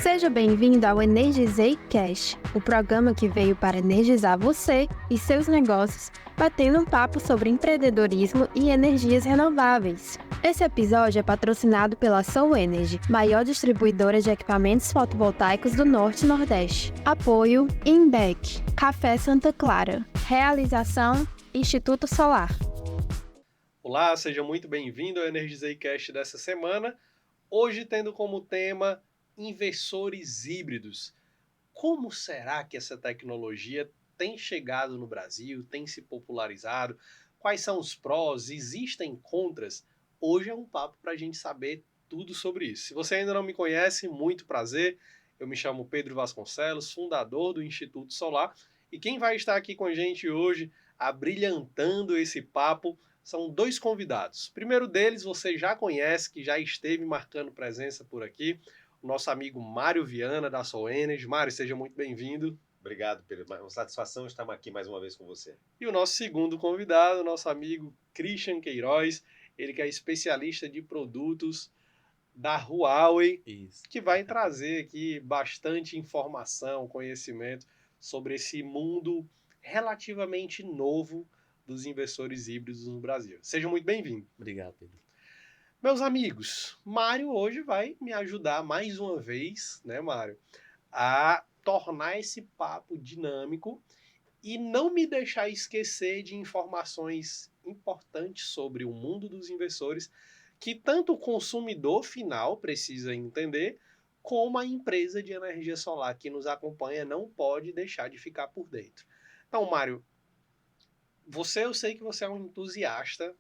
Seja bem-vindo ao Energizei Cash, o programa que veio para energizar você e seus negócios, batendo um papo sobre empreendedorismo e energias renováveis. Esse episódio é patrocinado pela Soul Energy, maior distribuidora de equipamentos fotovoltaicos do Norte e Nordeste. Apoio Inbec, Café Santa Clara. Realização Instituto Solar. Olá, seja muito bem-vindo ao Energizei Cast dessa semana. Hoje tendo como tema inversores híbridos. Como será que essa tecnologia tem chegado no Brasil, tem se popularizado? Quais são os prós? Existem contras? Hoje é um papo para a gente saber tudo sobre isso. Se você ainda não me conhece, muito prazer. Eu me chamo Pedro Vasconcelos, fundador do Instituto Solar. E quem vai estar aqui com a gente hoje, abrilhantando esse papo, são dois convidados. O primeiro deles você já conhece, que já esteve marcando presença por aqui, o nosso amigo Mário Viana, da Soul Energy. Mário, seja muito bem-vindo. Obrigado, Pedro. É uma satisfação estar aqui mais uma vez com você. E o nosso segundo convidado, nosso amigo Christian Queiroz, ele que é especialista de produtos da Huawei, que vai trazer aqui bastante informação, conhecimento sobre esse mundo relativamente novo dos inversores híbridos no Brasil. Seja muito bem-vindo. Obrigado, Pedro. Meus amigos, Mário hoje vai me ajudar mais uma vez, né, Mário, a tornar esse papo dinâmico e não me deixar esquecer de informações importantes sobre o mundo dos investidores que tanto o consumidor final precisa entender, como a empresa de energia solar que nos acompanha não pode deixar de ficar por dentro. Então, Mário, eu sei que você é um entusiasta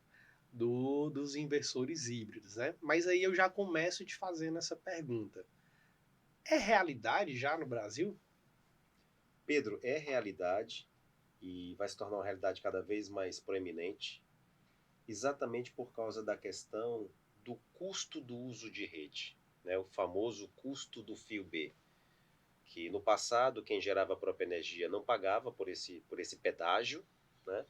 dos inversores híbridos, né? Mas aí eu já começo te fazendo essa pergunta. É realidade já no Brasil? Pedro, é realidade e vai se tornar uma realidade cada vez mais proeminente, exatamente por causa da questão do custo do uso de rede, né? O famoso custo do fio B, que no passado quem gerava a própria energia não pagava por esse pedágio, né?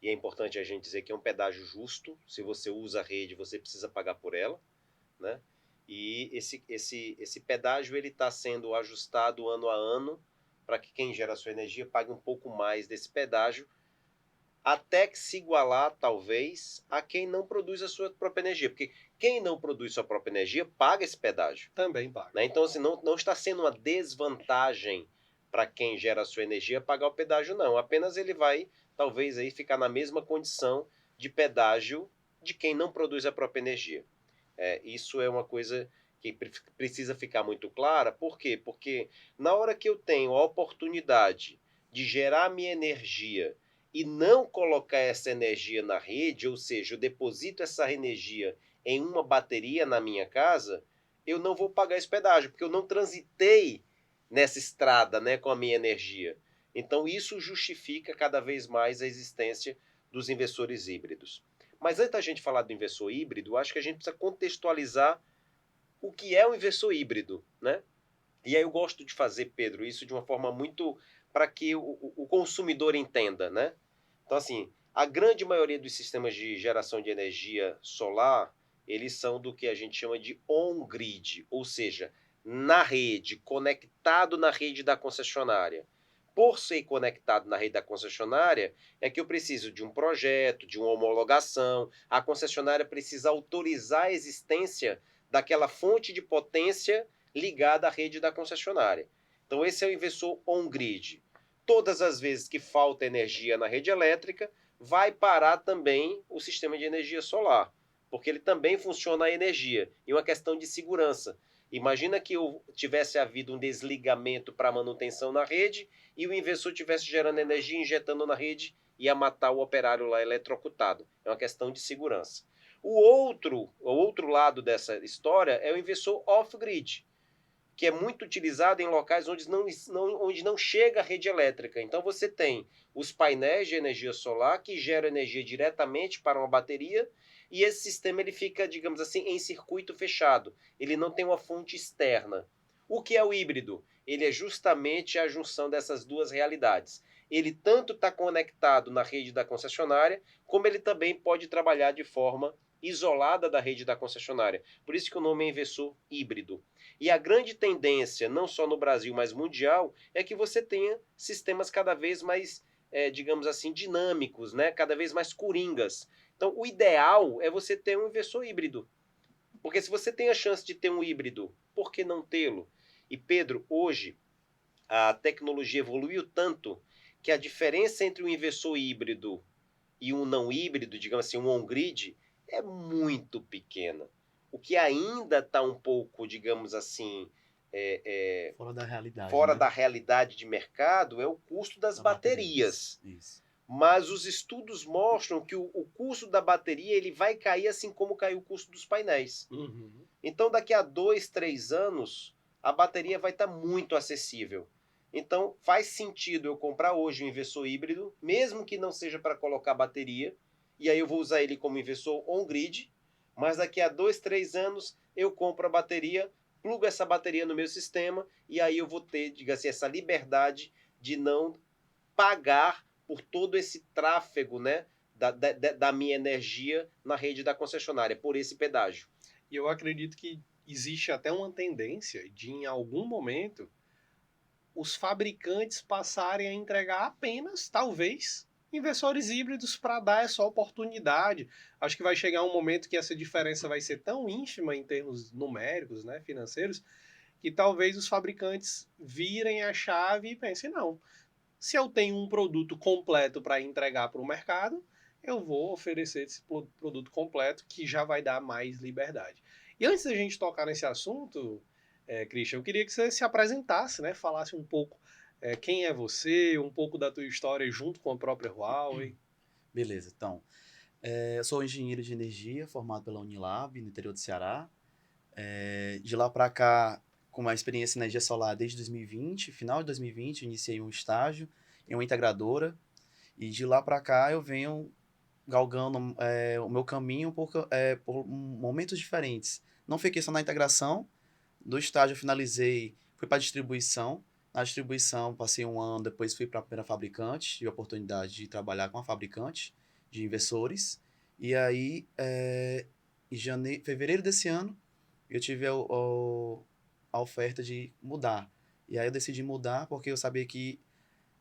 E é importante a gente dizer que é um pedágio justo. Se você usa a rede, você precisa pagar por ela, né? E esse pedágio ele está sendo ajustado ano a ano para que quem gera a sua energia pague um pouco mais desse pedágio, até que se igualar, talvez, a quem não produz a sua própria energia. Porque quem não produz sua própria energia paga esse pedágio. Também paga. Né? Então, assim, não está sendo uma desvantagem para quem gera a sua energia pagar o pedágio, não. Apenas ele vai, talvez, aí ficar na mesma condição de pedágio de quem não produz a própria energia. Isso é uma coisa que precisa ficar muito clara. Por quê? Porque na hora que eu tenho a oportunidade de gerar minha energia e não colocar essa energia na rede, ou seja, eu deposito essa energia em uma bateria na minha casa, eu não vou pagar esse pedágio, porque eu não transitei nessa estrada, né, com a minha energia. Então isso justifica cada vez mais a existência dos inversores híbridos. Mas antes da gente falar do inversor híbrido, acho que a gente precisa contextualizar o que é um inversor híbrido, né? E aí eu gosto de fazer, Pedro, isso de uma forma muito para que o consumidor entenda, né? Então, assim, a grande maioria dos sistemas de geração de energia solar, eles são do que a gente chama de on-grid, ou seja, na rede, conectado na rede da concessionária. Por ser conectado na rede da concessionária, é que eu preciso de um projeto, de uma homologação. A concessionária precisa autorizar a existência daquela fonte de potência ligada à rede da concessionária. Então, esse é o inversor on-grid. Todas as vezes que falta energia na rede elétrica, vai parar também o sistema de energia solar, porque ele também funciona a energia, e uma questão de segurança. Imagina que tivesse havido um desligamento para manutenção na rede e o inversor tivesse gerando energia, injetando na rede, ia matar o operário lá eletrocutado. É uma questão de segurança. O outro lado dessa história é o inversor off-grid, que é muito utilizado em locais onde não chega a rede elétrica. Então você tem os painéis de energia solar que geram energia diretamente para uma bateria, e esse sistema ele fica, digamos assim, em circuito fechado. Ele não tem uma fonte externa. O que é o híbrido? Ele é justamente a junção dessas duas realidades. Ele tanto está conectado na rede da concessionária, como ele também pode trabalhar de forma isolada da rede da concessionária. Por isso que o nome é inversor híbrido. E a grande tendência, não só no Brasil, mas mundial, é que você tenha sistemas cada vez mais, digamos assim, dinâmicos, né? Cada vez mais coringas. Então, o ideal é você ter um inversor híbrido. Porque se você tem a chance de ter um híbrido, por que não tê-lo? E Pedro, hoje a tecnologia evoluiu tanto que a diferença entre um inversor híbrido e um não híbrido, digamos assim, um on-grid, é muito pequena. O que ainda está um pouco, digamos assim, Fora da realidade. fora né? da realidade de mercado é o custo das baterias. Isso. Mas os estudos mostram que o custo da bateria ele vai cair assim como caiu o custo dos painéis. Uhum. Então, daqui a 2, 3 anos, a bateria vai estar muito acessível. Então, faz sentido eu comprar hoje um inversor híbrido, mesmo que não seja para colocar bateria, e aí eu vou usar ele como inversor on-grid, mas daqui a 2, 3 anos eu compro a bateria, plugo essa bateria no meu sistema, e aí eu vou ter, diga assim, essa liberdade de não pagar por todo esse tráfego, né, da minha energia na rede da concessionária, por esse pedágio. E eu acredito que existe até uma tendência de, em algum momento, os fabricantes passarem a entregar apenas, talvez, inversores híbridos para dar essa oportunidade. Acho que vai chegar um momento que essa diferença vai ser tão ínfima em termos numéricos, né, financeiros, que talvez os fabricantes virem a chave e pensem, não, se eu tenho um produto completo para entregar para o mercado, eu vou oferecer esse produto completo que já vai dar mais liberdade. E antes da gente tocar nesse assunto, Christian, eu queria que você se apresentasse, né? Falasse um pouco quem é você, um pouco da tua história junto com a própria Huawei. Beleza, então. Eu sou engenheiro de energia, formado pela Unilab, no interior do Ceará. De lá para cá, com uma experiência em energia solar desde 2020, final de 2020, iniciei um estágio em uma integradora. E de lá para cá eu venho galgando o meu caminho por momentos diferentes. Não fiquei só na integração. Do estágio eu finalizei, fui para a distribuição. Na distribuição passei um ano, depois fui para a primeira fabricante, tive a oportunidade de trabalhar com a fabricante de inversores. E aí, em fevereiro desse ano, eu tive a oferta de mudar. E aí eu decidi mudar porque eu sabia que,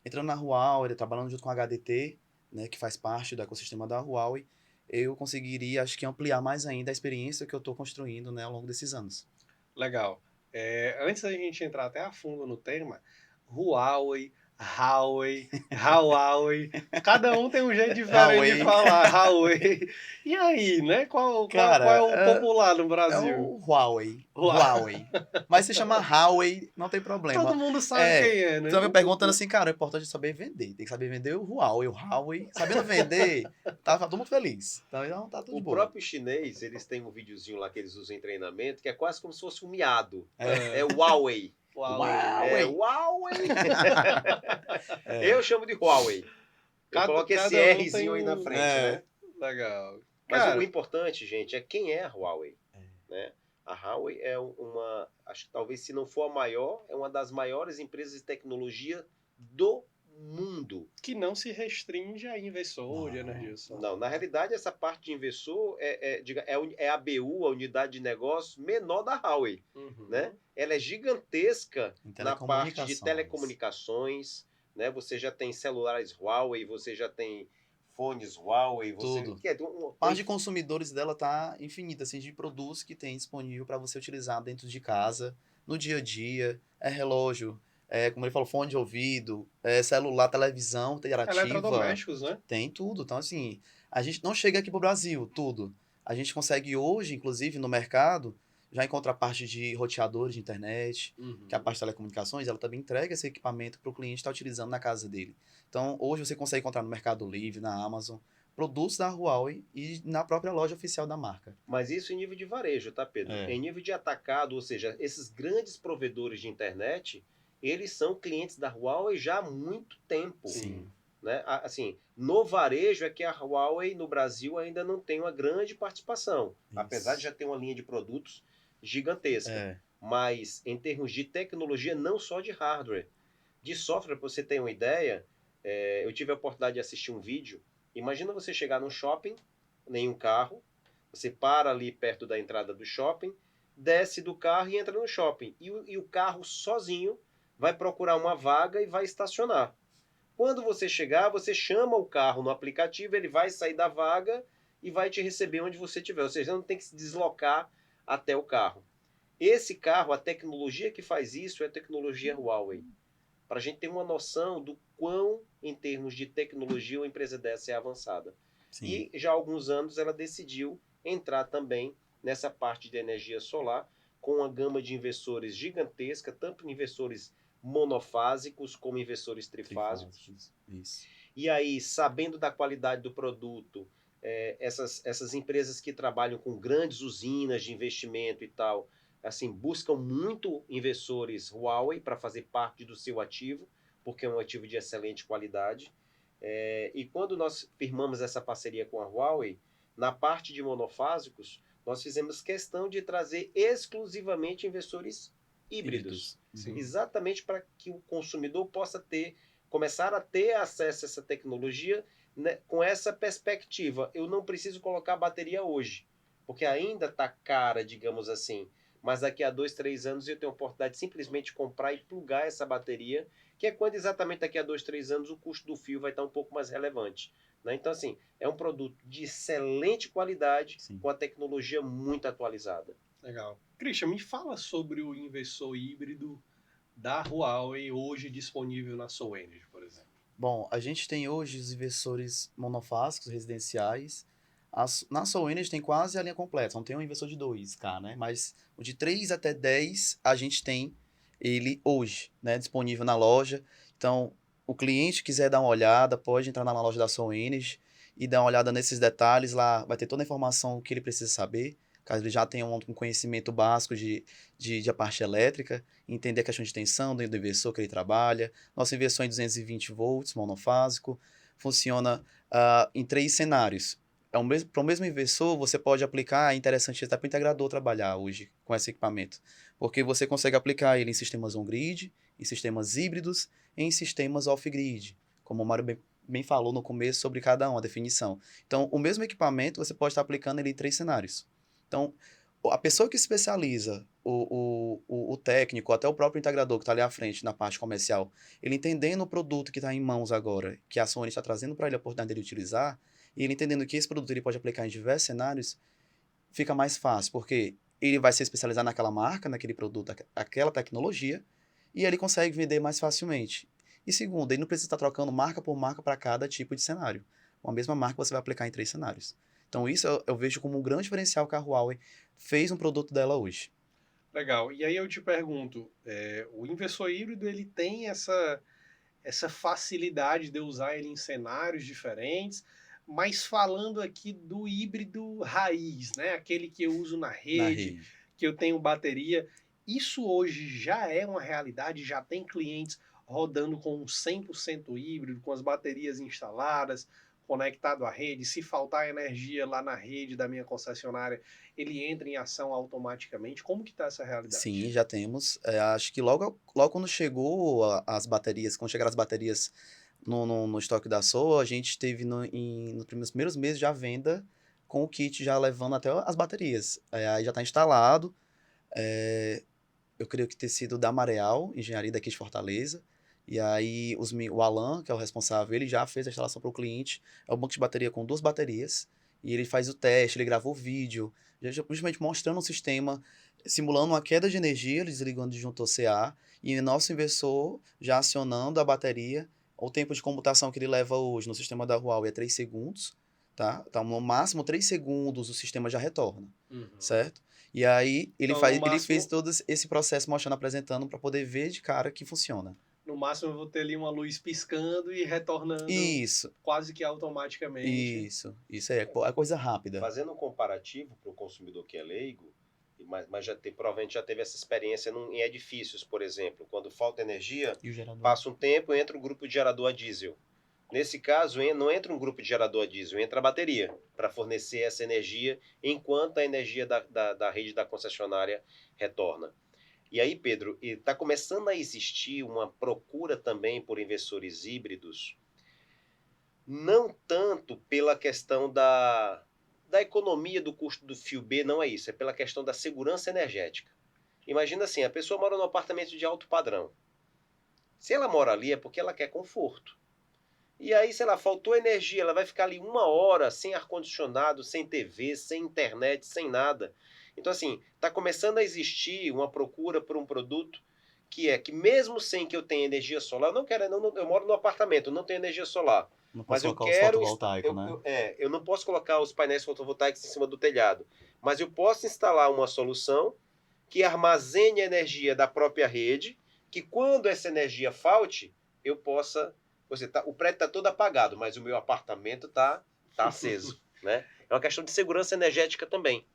entrando na Huawei, trabalhando junto com a HDT, né, que faz parte do ecossistema da Huawei, eu conseguiria, acho que, ampliar mais ainda a experiência que eu estou construindo, né, ao longo desses anos. Legal. Antes da gente entrar até a fundo no tema, Huawei, Huawei, cada um tem um jeito diferente de falar, Huawei. E aí, né? Qual é o popular no É Brasil? o Huawei. Mas se chama Huawei, não tem problema. Todo mundo sabe quem é, né? Você vai me perguntando assim, cara, o importante é saber vender. Tem que saber vender o Huawei. Sabendo vender, tá todo mundo feliz. Então tá tudo de O boa. próprio chinês, eles têm um videozinho lá que eles usam em treinamento, que é quase como se fosse um miado. É. É Huawei. Huawei. Huawei. Eu chamo de Huawei. Eu coloco esse Rzinho aí na frente, né? Legal. Mas Cara, o importante, gente, é quem é a Huawei. Né? A Huawei é acho que talvez se não for a maior, é uma das maiores empresas de tecnologia do mundo. que não se restringe a inversor de energia solar. Não, na realidade, essa parte de inversor é a BU, a unidade de negócio menor da Huawei. Uhum. Né? Ela é gigantesca na parte de telecomunicações. Né? Você já tem celulares Huawei, você já tem fones Huawei. Tudo. A parte de consumidores dela tá infinita, assim, de produtos que tem disponível para você utilizar dentro de casa, no dia a dia, relógio, como ele falou, fone de ouvido, celular, televisão interativa. Eletrodomésticos, né? Tem tudo. Então, assim, a gente não chega aqui pro Brasil, tudo. A gente consegue hoje, inclusive, no mercado, já encontra a parte de roteadores de internet, que é a parte de telecomunicações, ela também entrega esse equipamento para o cliente estar utilizando na casa dele. Então, hoje você consegue encontrar no Mercado Livre, na Amazon, produtos da Huawei e na própria loja oficial da marca. Mas isso em nível de varejo, tá, Pedro? Em nível de atacado, ou seja, esses grandes provedores de internet, eles são clientes da Huawei já há muito tempo. Sim. Né? Assim, no varejo é que a Huawei no Brasil ainda não tem uma grande participação, apesar de já ter uma linha de produtos gigantesca. Mas em termos de tecnologia, não só de hardware, de software, para você ter uma ideia, eu tive a oportunidade de assistir um vídeo. Imagina você chegar num shopping, nenhum carro, Você para ali perto da entrada do shopping, desce do carro e entra no shopping. E o carro sozinho vai procurar uma vaga e vai estacionar. Quando você chegar, você chama o carro no aplicativo, ele vai sair da vaga e vai te receber onde você estiver. Ou seja, você não tem que se deslocar até o carro. Esse carro, a tecnologia que faz isso é a tecnologia Huawei. Para a gente ter uma noção do quão, em termos de tecnologia, uma empresa dessa é avançada. Sim. E já há alguns anos ela decidiu entrar também nessa parte de energia solar, com uma gama de inversores gigantesca, tanto inversores monofásicos como inversores trifásicos. Isso. E aí, sabendo da qualidade do produto, essas empresas que trabalham com grandes usinas de investimento e tal, assim, buscam muito inversores Huawei para fazer parte do seu ativo, porque é um ativo de excelente qualidade. E quando nós firmamos essa parceria com a Huawei, na parte de monofásicos, nós fizemos questão de trazer exclusivamente inversores híbridos. Sim. Exatamente para que o consumidor possa começar a ter acesso a essa tecnologia, né, com essa perspectiva. Eu não preciso colocar a bateria hoje, porque ainda está cara, digamos assim. Mas daqui a 2, 3 anos eu tenho a oportunidade de simplesmente comprar e plugar essa bateria, que é quando exatamente daqui a 2, 3 anos o custo do fio vai estar um pouco mais relevante. Né? Então, assim, é um produto de excelente qualidade, Sim. com a tecnologia muito atualizada. Legal. Christian, me fala sobre o inversor híbrido da Huawei hoje disponível na Soul Energy, por exemplo. Bom, a gente tem hoje os inversores monofásicos residenciais. Na Soul Energy tem quase a linha completa, não tem um inversor de 2K, né? Mas o de 3 até 10 a gente tem ele hoje, né? Disponível na loja. Então, o cliente quiser dar uma olhada, pode entrar na loja da Soul Energy e dar uma olhada nesses detalhes. Lá vai ter toda a informação que ele precisa saber, caso ele já tenha um conhecimento básico de a parte elétrica, entender a questão de tensão do inversor que ele trabalha. Nosso inversor em 220 volts, monofásico, funciona em 3 cenários. Para o mesmo inversor, você pode aplicar, é interessante até para o integrador trabalhar hoje com esse equipamento, porque você consegue aplicar ele em sistemas on-grid, em sistemas híbridos e em sistemas off-grid, como o Mário bem falou no começo sobre cada um, a definição. Então, o mesmo equipamento, você pode estar aplicando ele em 3 cenários. Então, a pessoa que especializa, o técnico, até o próprio integrador que está ali à frente na parte comercial, ele entendendo o produto que está em mãos agora, que a Sony está trazendo para ele a oportunidade dele utilizar, e ele entendendo que esse produto ele pode aplicar em diversos cenários, fica mais fácil, porque ele vai se especializar naquela marca, naquele produto, aquela tecnologia, e ele consegue vender mais facilmente. E segundo, ele não precisa estar trocando marca por marca para cada tipo de cenário. Uma mesma marca você vai aplicar em 3 cenários. Então isso eu vejo como um grande diferencial que a Huawei fez no produto dela hoje. Legal. E aí eu te pergunto, o inversor híbrido ele tem essa facilidade de usar ele em cenários diferentes, mas falando aqui do híbrido raiz, né? Aquele que eu uso na rede, que eu tenho bateria, isso hoje já é uma realidade, já tem clientes rodando com um 100% híbrido, com as baterias instaladas, conectado à rede. Se faltar energia lá na rede da minha concessionária, ele entra em ação automaticamente. Como que está essa realidade? Sim, já temos. Acho que logo quando chegou as baterias, quando chegaram as baterias no estoque da SOA, a gente teve nos primeiros meses já a venda com o kit já levando até as baterias. Aí já está instalado. Eu creio que ter sido da Mareal, engenharia daqui de Fortaleza. E aí o Alan, que é o responsável, ele já fez a instalação para o cliente. É um banco de bateria com 2 baterias. E ele faz o teste, ele gravou o vídeo, justamente mostrando o sistema, simulando uma queda de energia, ele desligando o disjuntor CA, e nosso inversor já acionando a bateria. O tempo de computação que ele leva hoje no sistema da Huawei é 3 segundos. Tá? Então, no máximo 3 segundos o sistema já retorna, certo? E aí ele fez todo esse processo mostrando, apresentando para poder ver de cara que funciona. No máximo eu vou ter ali uma luz piscando e retornando quase que automaticamente. Isso é coisa rápida. Fazendo um comparativo para o consumidor que é leigo, mas provavelmente já teve essa experiência em edifícios, por exemplo, quando falta energia, passa um tempo e entra um grupo de gerador a diesel. Nesse caso, não entra um grupo de gerador a diesel, entra a bateria para fornecer essa energia enquanto a energia da rede da concessionária retorna. E aí, Pedro, está começando a existir uma procura também por inversores híbridos, não tanto pela questão da economia do custo do fio B não é isso, é pela questão da segurança energética. Imagina assim, a pessoa mora num apartamento de alto padrão. Se ela mora ali é porque ela quer conforto. E aí, sei lá, faltou energia, ela vai ficar ali 1 hora sem ar-condicionado, sem TV, sem internet, sem nada. Então, assim, está começando a existir uma procura por um produto que mesmo sem que eu tenha energia solar, eu não quero, eu moro no apartamento, não tenho energia solar. Não Mas posso eu colocar os quero. fotovoltaicos, né? Eu não posso colocar os painéis fotovoltaicos em cima do telhado. Mas eu posso instalar uma solução que armazene a energia da própria rede, que quando essa energia falte, eu possa. O prédio está todo apagado, mas o meu apartamento tá aceso. Né? É uma questão de segurança energética também.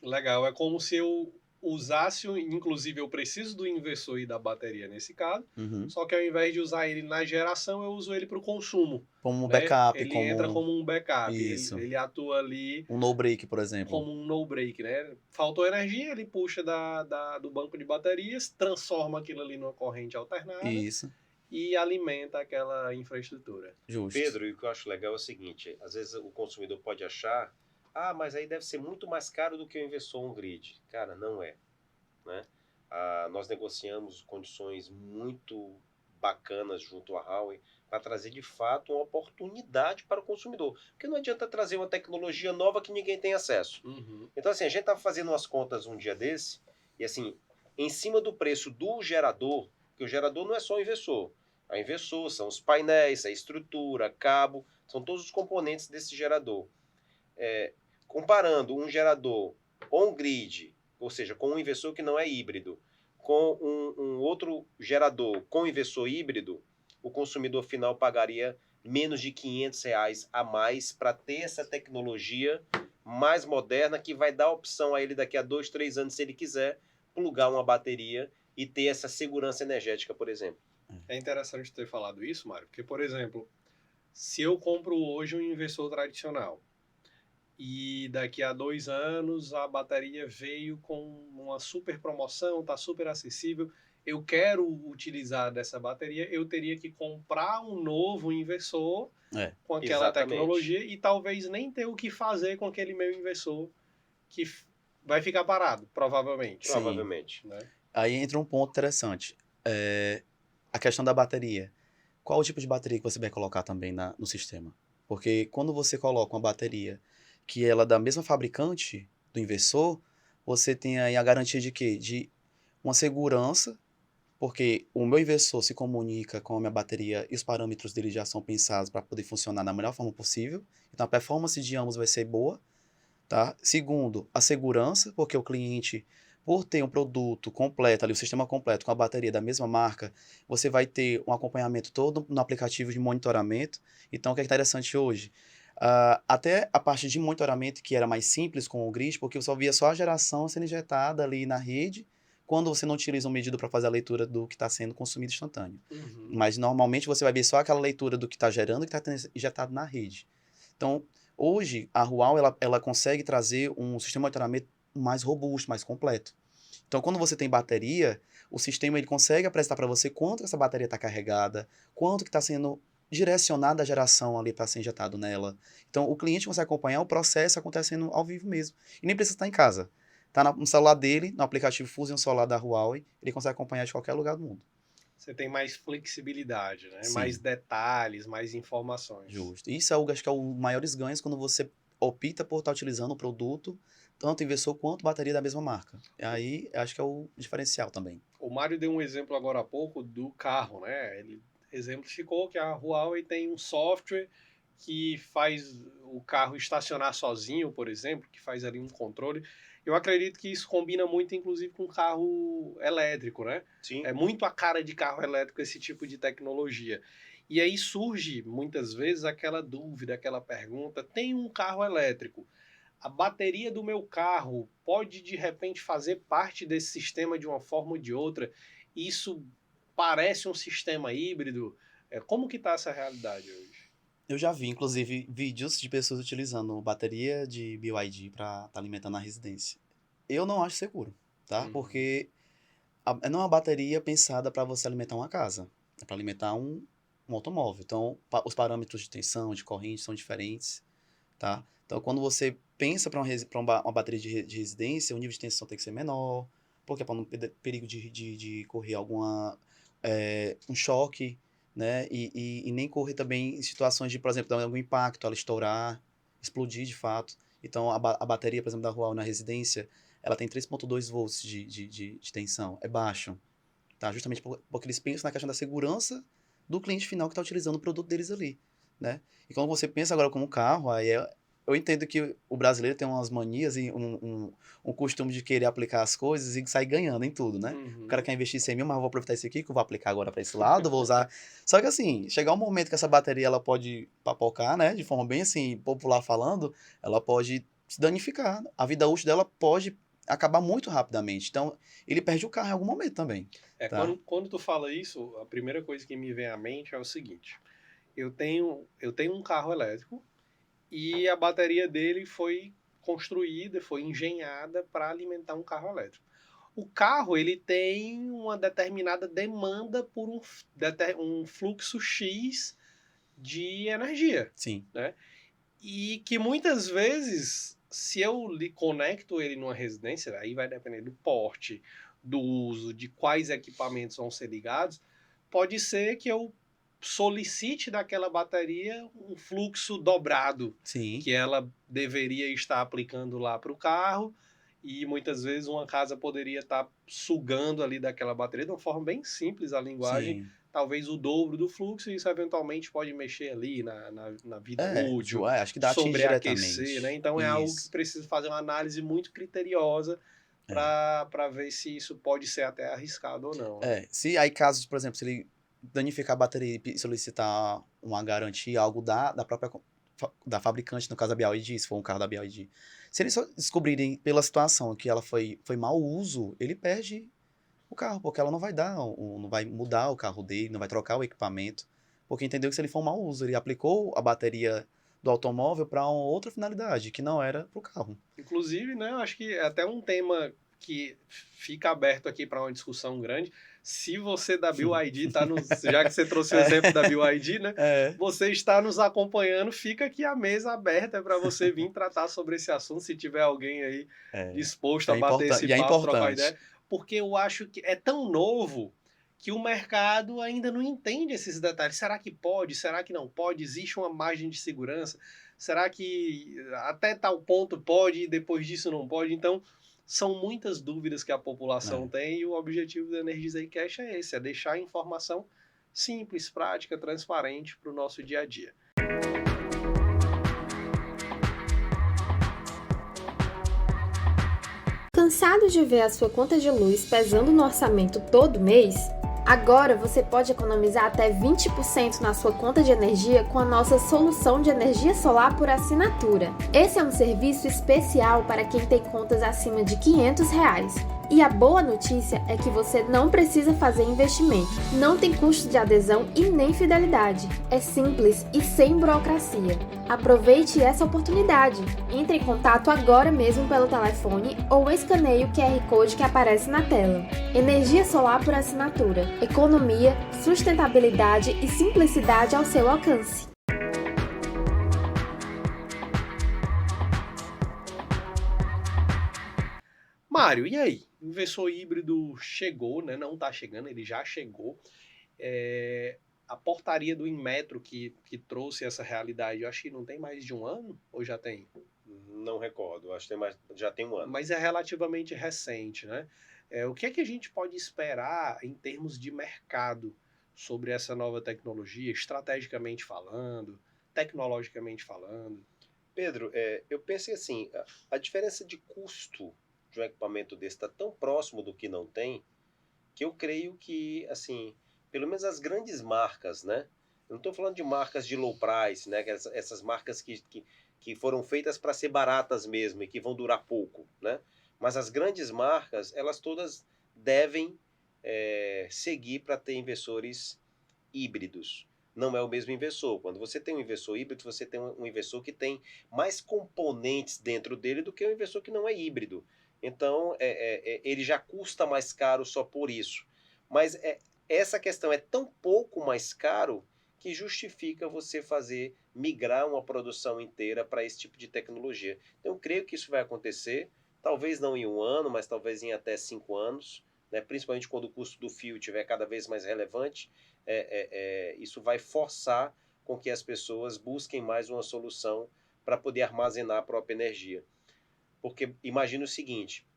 Legal, é como se eu usasse, inclusive eu preciso do inversor e da bateria nesse caso, Uhum. só que ao invés de usar ele na geração, eu uso ele para o consumo. Como um Né? backup, Ele como entra como um backup, isso. ele atua ali Um no-break, por exemplo. como um no-break, né? Faltou energia, ele puxa do banco de baterias, transforma aquilo ali numa corrente alternada Isso, e alimenta aquela infraestrutura. justo. Pedro, e o que eu acho legal é o seguinte, às vezes o consumidor pode achar, mas aí deve ser muito mais caro do que o inversor on-grid. Cara, não é. Né? Nós negociamos condições muito bacanas junto à Huawei para trazer de fato uma oportunidade para o consumidor. Porque não adianta trazer uma tecnologia nova que ninguém tem acesso. Uhum. Então, assim, a gente estava fazendo umas contas um dia desse, e assim, em cima do preço do gerador, que o gerador não é só o inversor. O inversor são os painéis, a estrutura, cabo, são todos os componentes desse gerador. Comparando um gerador on-grid, ou seja, com um inversor que não é híbrido, com um outro gerador com inversor híbrido, o consumidor final pagaria menos de R$ 500 a mais para ter essa tecnologia mais moderna que vai dar a opção a ele daqui a 2, 3 anos, se ele quiser, plugar uma bateria e ter essa segurança energética, por exemplo. É interessante ter falado isso, Mário, porque, por exemplo, se eu compro hoje um inversor tradicional e daqui a 2 anos a bateria veio com uma super promoção, está super acessível, eu quero utilizar dessa bateria, eu teria que comprar um novo inversor com aquela tecnologia e talvez nem ter o que fazer com aquele meu inversor que vai ficar parado, provavelmente. Sim. Provavelmente. Né? Aí entra um ponto interessante. A questão da bateria. Qual o tipo de bateria que você vai colocar também no sistema? Porque quando você coloca uma bateria que ela é da mesma fabricante do inversor, você tem aí a garantia de quê? De uma segurança, porque o meu inversor se comunica com a minha bateria e os parâmetros dele já são pensados para poder funcionar da melhor forma possível. Então a performance de ambos vai ser boa. Tá? Segundo, a segurança, porque o cliente, por ter um produto completo, ali, o sistema completo com a bateria da mesma marca, você vai ter um acompanhamento todo no aplicativo de monitoramento. Então, o que é interessante hoje? Até a parte de monitoramento, que era mais simples com o grid, porque você só via só a geração sendo injetada ali na rede, quando você não utiliza um medidor para fazer a leitura do que está sendo consumido instantâneo. Uhum. Mas, normalmente, você vai ver só aquela leitura do que está gerando e que está injetado na rede. Então, hoje, a Huawei ela consegue trazer um sistema de monitoramento mais robusto, mais completo. Então, quando você tem bateria, o sistema ele consegue apresentar para você quanto essa bateria está carregada, quanto que está sendo direcionada a geração ali para ser injetado nela. Então, o cliente consegue acompanhar o processo acontecendo ao vivo mesmo. E nem precisa estar em casa. Está no celular dele, no aplicativo Fusion Solar da Huawei, ele consegue acompanhar de qualquer lugar do mundo. Você tem mais flexibilidade, né? Sim. Mais detalhes, mais informações. Justo. Isso acho que é o maiores ganhos quando você opta por estar utilizando o produto, tanto inversor quanto bateria da mesma marca. E aí, acho que é o diferencial também. O Mário deu um exemplo agora há pouco do carro, né? Ele exemplificou que a Huawei tem um software que faz o carro estacionar sozinho, por exemplo, que faz ali um controle. Eu acredito que isso combina muito, inclusive, com carro elétrico, né? Sim. É muito a cara de carro elétrico esse tipo de tecnologia. E aí surge, muitas vezes, aquela dúvida, aquela pergunta: tem um carro elétrico, a bateria do meu carro pode, de repente, fazer parte desse sistema de uma forma ou de outra? Isso parece um sistema híbrido? Como que está essa realidade hoje? Eu já vi, inclusive, vídeos de pessoas utilizando bateria de BYD para estar alimentando a residência. Eu não acho seguro, tá? Porque não é uma bateria pensada para você alimentar uma casa. É para alimentar um automóvel. Então, os parâmetros de tensão, de corrente são diferentes, tá? Então, quando você pensa para uma bateria de residência, o nível de tensão tem que ser menor, porque para não ter perigo de correr um choque, né? E nem correr também em situações de, por exemplo, dar algum impacto, ela estourar, explodir de fato. Então, a bateria, por exemplo, da Huawei na residência, ela tem 3,2 volts de tensão, é baixo, tá? Justamente porque eles pensam na questão da segurança do cliente final que está utilizando o produto deles ali, né? E quando você pensa agora como carro, eu entendo que o brasileiro tem umas manias e um costume de querer aplicar as coisas e sair ganhando em tudo, né? O cara quer investir 100 mil, mas eu vou aproveitar isso aqui que eu vou aplicar agora para esse lado, vou usar... Só que assim, chegar um momento que essa bateria ela pode papocar, né? De forma bem assim, popular falando, ela pode se danificar. A vida útil dela pode acabar muito rapidamente. Então, ele perde o carro em algum momento também. Tá? Quando tu fala isso, a primeira coisa que me vem à mente é o seguinte. Eu tenho um carro elétrico e a bateria dele foi construída, foi engenhada para alimentar um carro elétrico. O carro ele tem uma determinada demanda por um fluxo X de energia, Sim. né? E que muitas vezes, se eu conecto ele numa residência, aí vai depender do porte, do uso, de quais equipamentos vão ser ligados, pode ser que eu solicite daquela bateria um fluxo dobrado, Sim. que ela deveria estar aplicando lá para o carro, e muitas vezes uma casa poderia estar sugando ali daquela bateria de uma forma bem simples a linguagem, Sim. talvez o dobro do fluxo, e isso eventualmente pode mexer ali na vida útil, Acho que dá atinge sobreaquecer, né? diretamente. Então é algo que Isso. precisa fazer uma análise muito criteriosa para ver se isso pode ser até arriscado ou não. Né? Se aí casos, por exemplo, se ele danificar a bateria e solicitar uma garantia, algo da própria da fabricante, no caso da BYD, se for um carro da BYD, se eles só descobrirem pela situação que ela foi mau uso, ele perde o carro, porque ela não vai não vai mudar o carro dele, não vai trocar o equipamento, porque entendeu que se ele for um mau uso, ele aplicou a bateria do automóvel para uma outra finalidade, que não era para o carro. Inclusive, né, eu acho que é até um tema que fica aberto aqui para uma discussão grande. Se você da BYD está nos... Já que você trouxe o exemplo da BYD, né? Você está nos acompanhando, fica aqui a mesa aberta para você vir tratar sobre esse assunto, se tiver alguém aí disposto a bater esse papo, trocar ideia. Porque eu acho que é tão novo que o mercado ainda não entende esses detalhes. Será que pode? Será que não pode? Existe uma margem de segurança? Será que até tal ponto pode e depois disso não pode? Então, são muitas dúvidas que a população tem e o objetivo do Energizei Cash é esse, é deixar a informação simples, prática, transparente para o nosso dia a dia. Cansado de ver a sua conta de luz pesando no orçamento todo mês? Agora você pode economizar até 20% na sua conta de energia com a nossa solução de energia solar por assinatura. Esse é um serviço especial para quem tem contas acima de R$500. E a boa notícia é que você não precisa fazer investimento, não tem custo de adesão e nem fidelidade. É simples e sem burocracia. Aproveite essa oportunidade. Entre em contato agora mesmo pelo telefone ou escaneie o QR Code que aparece na tela. Energia solar por assinatura. Economia, sustentabilidade e simplicidade ao seu alcance. Mário, e aí? O inversor híbrido chegou, né? Não está chegando, ele já chegou. A portaria do Inmetro que trouxe essa realidade, eu acho que não tem mais de um ano, ou já tem? Não recordo, acho que já tem um ano. Mas é relativamente recente, né? O que é que a gente pode esperar em termos de mercado sobre essa nova tecnologia, estrategicamente falando, tecnologicamente falando? Pedro, eu pensei assim, a diferença de custo de um equipamento desse está tão próximo do que não tem, que eu creio que, assim, pelo menos as grandes marcas, né? Eu não estou falando de marcas de low price, né? Essas marcas que foram feitas para ser baratas mesmo e que vão durar pouco, né? Mas as grandes marcas, elas todas devem seguir para ter inversores híbridos. Não é o mesmo inversor. Quando você tem um inversor híbrido, você tem um inversor que tem mais componentes dentro dele do que um inversor que não é híbrido. Então, ele já custa mais caro só por isso. Mas essa questão é tão pouco mais caro que justifica você migrar uma produção inteira para esse tipo de tecnologia. Então, eu creio que isso vai acontecer, talvez não em 1 ano, mas talvez em até 5 anos, né? Principalmente quando o custo do fio estiver cada vez mais relevante, isso vai forçar com que as pessoas busquem mais uma solução para poder armazenar a própria energia. Porque imagina o seguinte,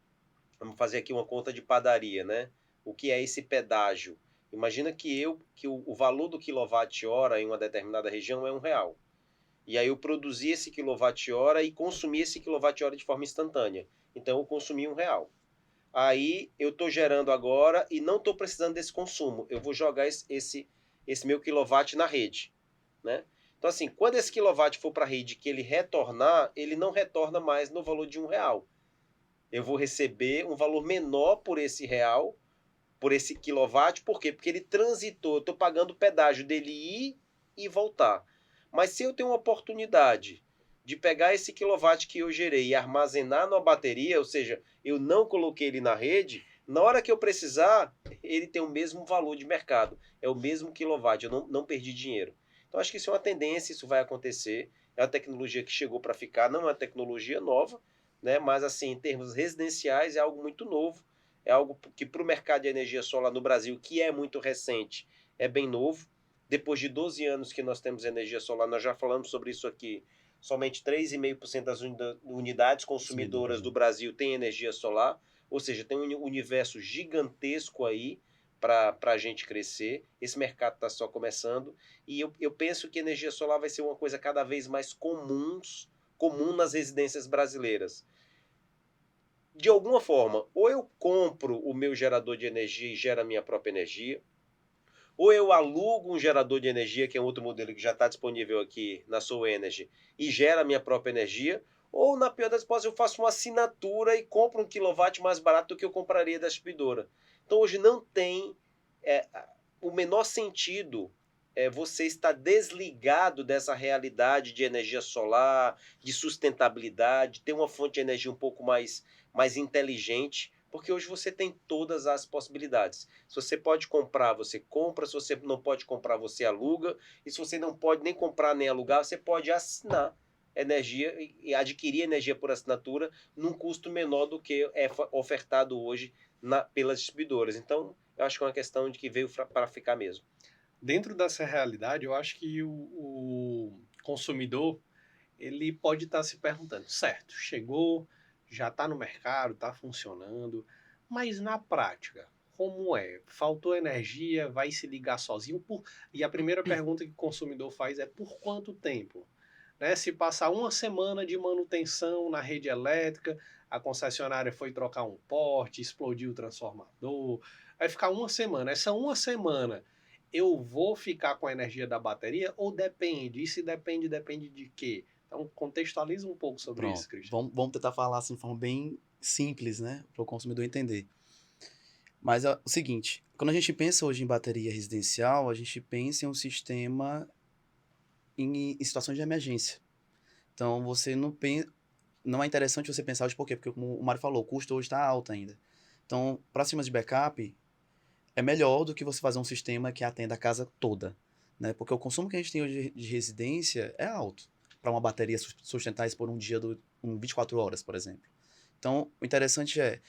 vamos fazer aqui uma conta de padaria, né? O que é esse pedágio? Imagina que o valor do quilowatt-hora em uma determinada região é R$1. E aí eu produzi esse quilowatt-hora e consumi esse quilowatt-hora de forma instantânea. Então eu consumi R$1. Aí eu estou gerando agora e não estou precisando desse consumo. Eu vou jogar esse meu quilowatt na rede, né? Então assim, quando esse quilowatt for para a rede que ele retornar, ele não retorna mais no valor de R$1. Eu vou receber um valor menor por esse real, por esse quilowatt. Por quê? Porque ele transitou, eu estou pagando o pedágio dele ir e voltar. Mas se eu tenho uma oportunidade de pegar esse quilowatt que eu gerei e armazenar na bateria, ou seja, eu não coloquei ele na rede, na hora que eu precisar, ele tem o mesmo valor de mercado, é o mesmo quilowatt, eu não perdi dinheiro. Então acho que isso é uma tendência, isso vai acontecer, é uma tecnologia que chegou para ficar, não é uma tecnologia nova, né? Mas assim, em termos residenciais é algo muito novo, é algo que para o mercado de energia solar no Brasil, que é muito recente, é bem novo. Depois de 12 anos que nós temos energia solar, nós já falamos sobre isso aqui, somente 3,5% das unidades consumidoras do Brasil têm energia solar, ou seja, tem um universo gigantesco aí para a gente crescer. Esse mercado está só começando e eu penso que energia solar vai ser uma coisa cada vez mais comum nas residências brasileiras. De alguma forma, ou eu compro o meu gerador de energia e gero a minha própria energia, ou eu alugo um gerador de energia, que é um outro modelo que já está disponível aqui na Soul Energy, e gera a minha própria energia, ou na pior das hipóteses eu faço uma assinatura e compro um quilowatt mais barato do que eu compraria da distribuidora. Então hoje não tem o menor sentido você estar desligado dessa realidade de energia solar, de sustentabilidade, ter uma fonte de energia um pouco mais inteligente, porque hoje você tem todas as possibilidades. Se você pode comprar, você compra. Se você não pode comprar, você aluga. E se você não pode nem comprar nem alugar, você pode assinar energia e adquirir energia por assinatura num custo menor do que é ofertado hoje pelas distribuidoras. Então, eu acho que é uma questão de que veio para ficar mesmo. Dentro dessa realidade, eu acho que o consumidor ele pode estar se perguntando, certo, chegou, já está no mercado, está funcionando, mas na prática, como é? Faltou energia, vai se ligar sozinho? E a primeira pergunta que o consumidor faz é por quanto tempo? Né? Se passar 1 semana de manutenção na rede elétrica, a concessionária foi trocar um porte, explodiu o transformador, vai ficar 1 semana. Essa 1 semana eu vou ficar com a energia da bateria ou depende? E se depende, depende de quê? Então, contextualiza um pouco sobre isso, Cristian. Vamos tentar falar assim de forma bem simples, né? Para o consumidor entender. Mas é o seguinte, quando a gente pensa hoje em bateria residencial, a gente pensa em um sistema em situações de emergência. Então, não é interessante você pensar hoje por quê? Porque, como o Mário falou, o custo hoje está alto ainda. Então, para sistemas de backup, é melhor do que você fazer um sistema que atenda a casa toda, né? Porque o consumo que a gente tem hoje de residência é alto para uma bateria sustentar isso por um dia, 24 horas, por exemplo. Então, o interessante é,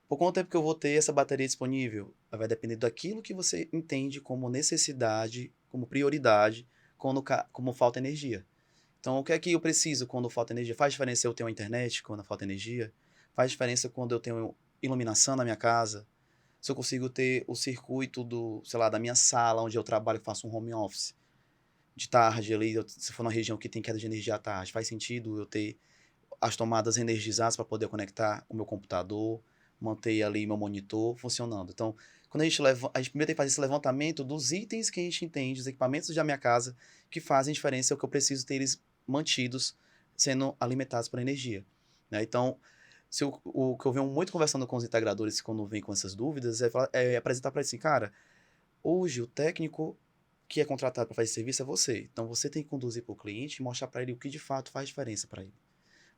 por quanto tempo que eu vou ter essa bateria disponível? Vai depender daquilo que você entende como necessidade, como prioridade, como falta energia. Então, o que é que eu preciso quando falta energia? Faz diferença eu ter uma internet quando falta energia? Faz diferença quando eu tenho iluminação na minha casa? Se eu consigo ter o circuito da minha sala, onde eu trabalho, faço um home office, de tarde ali, se for numa região que tem queda de energia à tarde, faz sentido eu ter as tomadas energizadas para poder conectar o meu computador, manter ali meu monitor funcionando. Então, quando a gente primeiro tem que fazer esse levantamento dos itens que a gente entende, os equipamentos da minha casa, que fazem diferença, é o que eu preciso ter eles mantidos, sendo alimentados por energia, né? Então, o que eu venho muito conversando com os integradores quando vem com essas dúvidas é apresentar para eles assim, cara, hoje o técnico que é contratado para fazer esse serviço é você. Então, você tem que conduzir para o cliente e mostrar para ele o que de fato faz diferença para ele.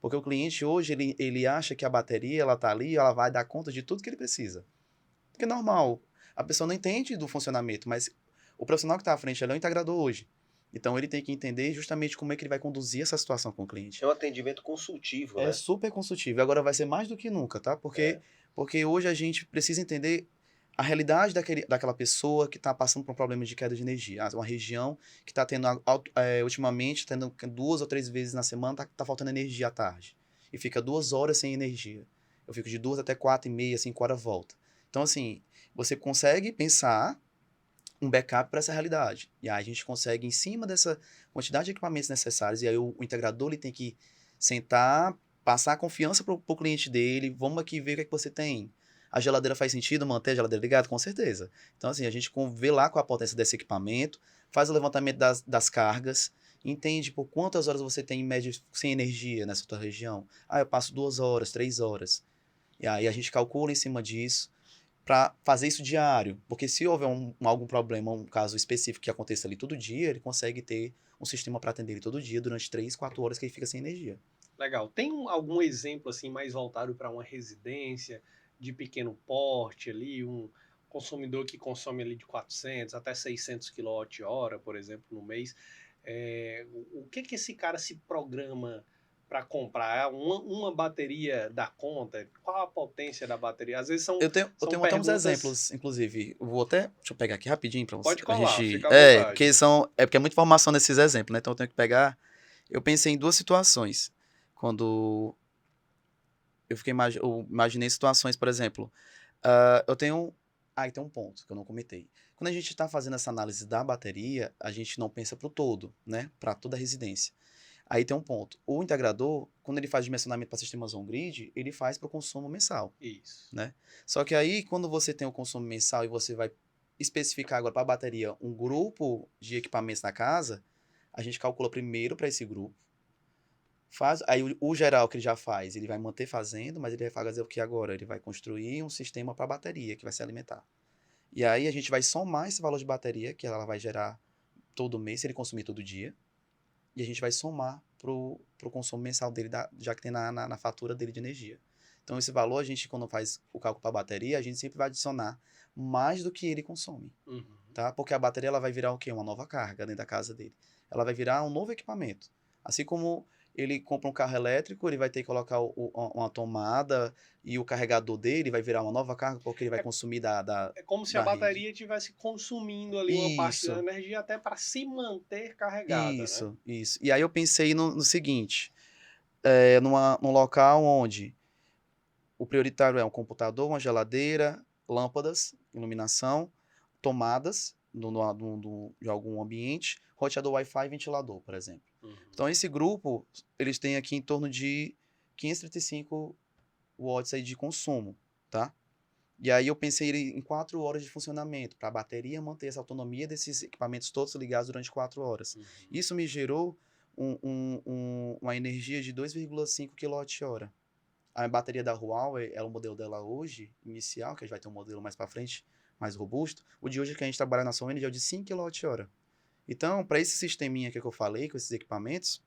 Porque o cliente hoje, ele acha que a bateria, ela tá ali, ela vai dar conta de tudo que ele precisa. Porque é normal, a pessoa não entende do funcionamento, mas o profissional que está à frente, ele é o integrador hoje. Então, ele tem que entender justamente como é que ele vai conduzir essa situação com o cliente. É um atendimento consultivo, É né? super consultivo. E agora vai ser mais do que nunca, tá? Porque hoje a gente precisa entender a realidade daquela pessoa que está passando por um problema de queda de energia. Uma região que está tendo, ultimamente, tendo 2 ou 3 vezes na semana, tá faltando energia à tarde. E fica 2 horas sem energia. Eu fico de 2 até 4h30, 5 horas volta. Então, assim, você consegue pensar um backup para essa realidade. E aí a gente consegue, em cima dessa quantidade de equipamentos necessários, e aí o integrador ele tem que sentar, passar a confiança para o cliente dele, vamos aqui ver o que é que você tem. A geladeira faz sentido manter a geladeira ligada? Com certeza. Então, assim, a gente vê lá com a potência desse equipamento, faz o levantamento das cargas, entende por quantas horas você tem, em média, sem energia nessa tua região. Ah, eu passo 2 horas, 3 horas. E aí a gente calcula em cima disso, para fazer isso diário. Porque se houver algum problema, um caso específico que aconteça ali todo dia, ele consegue ter um sistema para atender ele todo dia, durante 3, 4 horas que ele fica sem energia. Legal. Tem algum exemplo assim mais voltado para uma residência de pequeno porte ali, um consumidor que consome ali de 400 até 600 kWh, por exemplo, no mês? O que esse cara se programa para comprar? Uma bateria dá conta? Qual a potência da bateria? Às vezes Eu tenho são até uns perguntas... exemplos, inclusive. Eu vou até. Deixa eu pegar aqui rapidinho para você. Pode colar, Gente. fica à vontade. Porque é muita informação nesses exemplos, né? Então eu tenho que pegar. Eu pensei em 2 situações. Quando eu imaginei situações, por exemplo. Eu tenho. E tem um ponto que eu não comentei. Quando a gente está fazendo essa análise da bateria, a gente não pensa para o todo, né? Para toda a residência. Aí tem um ponto. O integrador, quando ele faz dimensionamento para sistemas on-grid, ele faz para o consumo mensal. Isso. Né? Só que aí, quando você tem o consumo mensal e você vai especificar agora para a bateria um grupo de equipamentos na casa, a gente calcula primeiro para esse grupo. Aí o geral que ele já faz, ele vai manter fazendo, mas ele vai fazer o que agora? Ele vai construir um sistema para a bateria que vai se alimentar. E aí a gente vai somar esse valor de bateria que ela vai gerar todo mês, se ele consumir todo dia, e a gente vai somar pro consumo mensal dele, já que tem na fatura dele de energia. Então, esse valor, a gente, quando faz o cálculo para a bateria, a gente sempre vai adicionar mais do que ele consome, tá? Porque a bateria, ela vai virar o quê? Uma nova carga dentro da casa dele. Ela vai virar um novo equipamento. Assim como ele compra um carro elétrico, ele vai ter que colocar uma tomada e o carregador dele vai virar uma nova carga, porque ele vai consumir É como se a bateria estivesse consumindo ali uma parte da energia até para se manter carregada, Isso. né? E aí eu pensei no seguinte, num local onde o prioritário é um computador, uma geladeira, lâmpadas, iluminação, tomadas de algum ambiente, roteador Wi-Fi e ventilador, por exemplo. Então, esse grupo, eles têm aqui em torno de 535 watts aí de consumo, tá? E aí eu pensei em 4 horas de funcionamento, para a bateria manter essa autonomia desses equipamentos todos ligados durante 4 horas. Isso me gerou uma energia de 2,5 kWh. A bateria da Huawei, o modelo dela hoje, inicial, que a gente vai ter um modelo mais para frente, mais robusto, o de hoje que a gente trabalha na Sony é o de 5 kWh. Então, para esse sisteminha que eu falei, com esses equipamentos,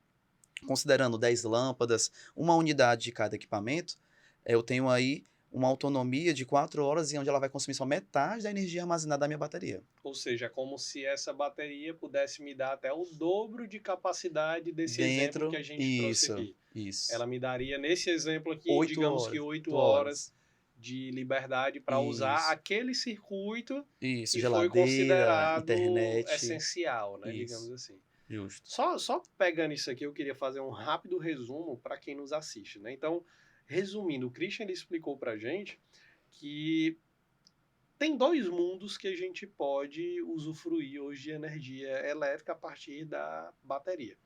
considerando 10 lâmpadas, uma unidade de cada equipamento, eu tenho aí uma autonomia de 4 horas, e onde ela vai consumir só metade da energia armazenada da minha bateria. Ou seja, como se essa bateria pudesse me dar até o dobro de capacidade desse exemplo que a gente trouxe aqui. Isso. Ela me daria, nesse exemplo aqui, 8 horas de liberdade para usar aquele circuito que foi considerado internet, essencial, né? Digamos assim. Justo. Só pegando isso aqui, eu queria fazer um rápido resumo para quem nos assiste, né? Então, resumindo, o Christian ele explicou para a gente que tem 2 mundos que a gente pode usufruir hoje de energia elétrica a partir da bateria.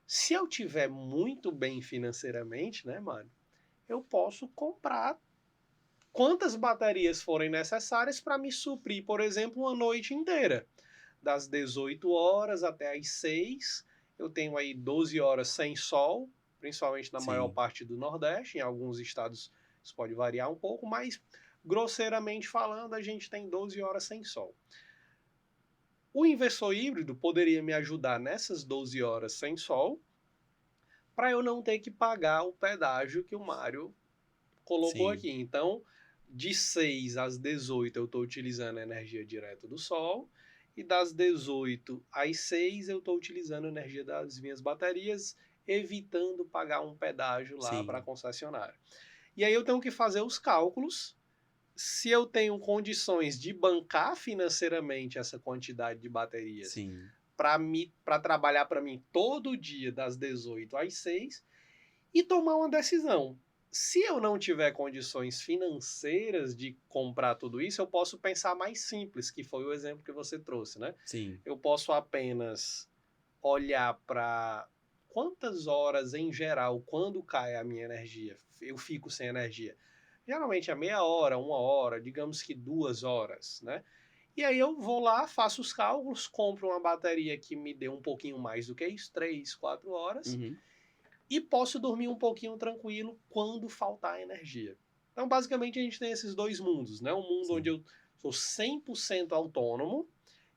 Se eu tiver muito bem financeiramente, né, Mário, eu posso comprar quantas baterias forem necessárias para me suprir, por exemplo, uma noite inteira. Das 18 horas até as 6, eu tenho aí 12 horas sem sol, principalmente na maior parte do Nordeste. Em alguns estados isso pode variar um pouco, mas grosseiramente falando, a gente tem 12 horas sem sol. O inversor híbrido poderia me ajudar nessas 12 horas sem sol, para eu não ter que pagar o pedágio que o Mário colocou aqui. Então, de 6 às 18 eu estou utilizando a energia direta do sol, e das 18 às 6 eu estou utilizando a energia das minhas baterias, evitando pagar um pedágio lá para a Sim, concessionária. E aí eu tenho que fazer os cálculos se eu tenho condições de bancar financeiramente essa quantidade de baterias sim, para trabalhar para mim todo dia das 18 às 6 e tomar uma decisão. Se eu não tiver condições financeiras de comprar tudo isso, eu posso pensar mais simples, que foi o exemplo que você trouxe, né? sim, Eu posso apenas olhar para quantas horas em geral, quando cai a minha energia, eu fico sem energia. Geralmente é meia hora, 1 hora, digamos que 2 horas, né? E aí eu vou lá, faço os cálculos, compro uma bateria que me dê um pouquinho mais do que isso, 3, 4 horas, uhum, e posso dormir um pouquinho tranquilo quando faltar energia. Então, basicamente, a gente tem esses dois mundos, né? Um mundo onde sim. eu sou 100% autônomo,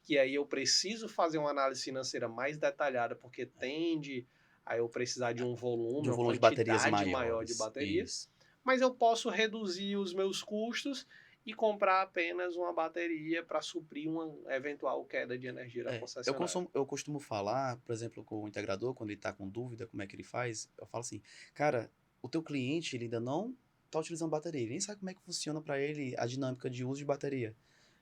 que aí eu preciso fazer uma análise financeira mais detalhada, porque tende a eu precisar de um volume, De um uma volume de baterias quantidade maior de maiores. baterias, Isso. mas eu posso reduzir os meus custos e comprar apenas uma bateria para suprir uma eventual queda de energia da concessionária. Eu costumo falar, por exemplo, com o integrador, quando ele está com dúvida como é que ele faz, eu falo assim, cara, o teu cliente ele ainda não está utilizando bateria, ele nem sabe como é que funciona para ele a dinâmica de uso de bateria.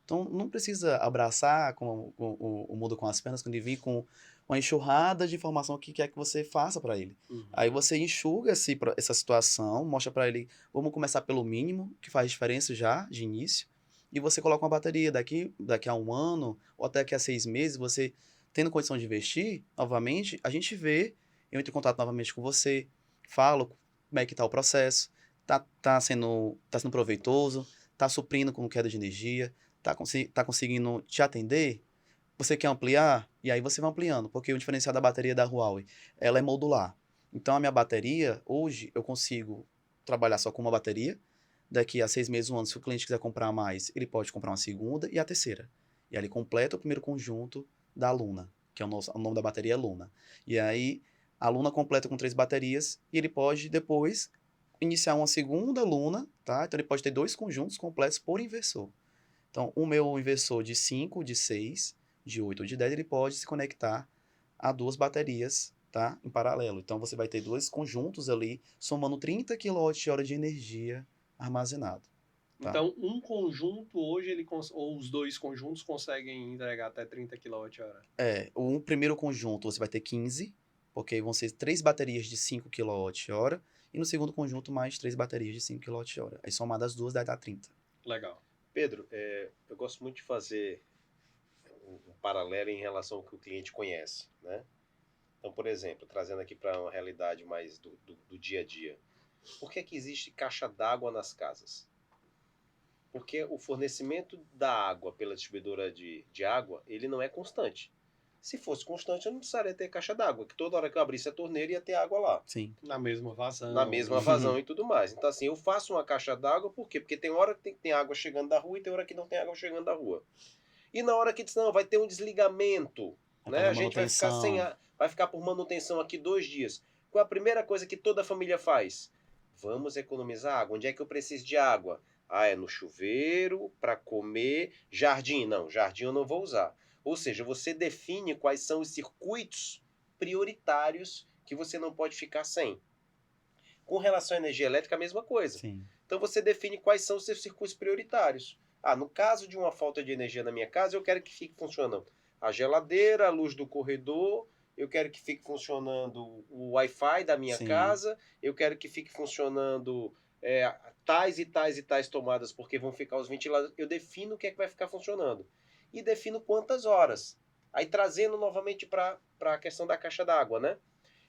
Então, não precisa abraçar com o mundo com as pernas quando ele vir com uma enxurrada de informação que quer que você faça para ele. Aí Uhum. você enxuga essa situação, mostra para ele, vamos começar pelo mínimo, que faz diferença já de início, e você coloca uma bateria daqui a 1 ano, ou até daqui a 6 meses, você tendo condição de investir, novamente, a gente vê, eu entro em contato novamente com você, falo como é que está o processo, tá sendo proveitoso, tá suprindo com queda de energia, tá conseguindo te atender, você quer ampliar? E aí você vai ampliando, porque o diferencial da bateria da Huawei, ela é modular. Então a minha bateria, hoje, eu consigo trabalhar só com uma bateria, daqui a 6 meses, 1 ano, se o cliente quiser comprar mais, ele pode comprar uma segunda e a terceira. E aí ele completa o primeiro conjunto da Luna, que é o nome da bateria é Luna. E aí a Luna completa com 3 baterias e ele pode depois iniciar uma segunda Luna, tá? Então ele pode ter 2 conjuntos completos por inversor. Então, o meu inversor de 5, de 6, de 8 ou de 10, ele pode se conectar a 2 baterias, tá? Em paralelo. Então, você vai ter 2 conjuntos ali, somando 30 kWh de energia armazenado, tá? Então, um conjunto hoje, ou os dois conjuntos conseguem entregar até 30 kWh. O primeiro conjunto você vai ter 15, porque vão ser 3 baterias de 5 kWh, e no segundo conjunto mais 3 baterias de 5 kWh. Aí, somadas as duas, dá 30. Legal. Pedro, eu gosto muito de fazer um paralelo em relação ao que o cliente conhece, né? Então, por exemplo, trazendo aqui para uma realidade mais do dia a dia. Por que existe caixa d'água nas casas? Porque o fornecimento da água pela distribuidora de água, ele não é constante. Se fosse constante, eu não precisaria ter caixa d'água, que toda hora que eu abrisse a torneira ia ter água lá. Sim. Na mesma Na vazão, mesma enfim. vazão e tudo mais. Então, assim, eu faço uma caixa d'água, por quê? Porque tem hora que tem água chegando da rua e tem hora que não tem água chegando da rua. E na hora que diz, não, vai ter um desligamento, Vai né? fazer A gente vai ficar manutenção. vai ficar por manutenção aqui 2 dias. Qual é a primeira coisa que toda a família faz? Vamos economizar água. Onde é que eu preciso de água? Ah, é no chuveiro, para comer, jardim. Não, jardim eu não vou usar. Ou seja, você define quais são os circuitos prioritários que você não pode ficar sem. Com relação à energia elétrica, a mesma coisa. Sim. Então você define quais são os seus circuitos prioritários. Ah, no caso de uma falta de energia na minha casa, eu quero que fique funcionando a geladeira, a luz do corredor, eu quero que fique funcionando o Wi-Fi da minha Sim. casa, eu quero que fique funcionando tais e tais e tais tomadas, porque vão ficar os ventiladores. Eu defino o que é que vai ficar funcionando. E defino quantas horas. Aí trazendo novamente para a questão da caixa d'água, né?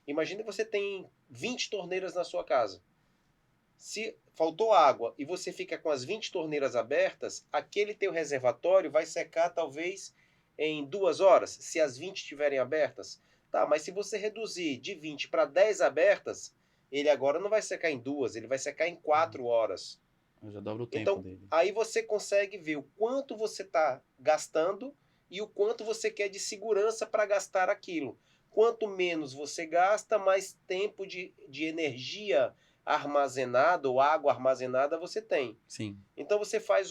Imagine que você tem 20 torneiras na sua casa. Se faltou água e você fica com as 20 torneiras abertas, aquele teu reservatório vai secar talvez em 2 horas, se as 20 estiverem abertas. Tá, mas se você reduzir de 20 para 10 abertas, ele agora não vai secar em 2, ele vai secar em 4 horas. Eu já dobro o tempo Então, dele. aí você consegue ver o quanto você está gastando e o quanto você quer de segurança para gastar aquilo. Quanto menos você gasta, mais tempo de energia armazenada ou água armazenada você tem. Sim. Então você faz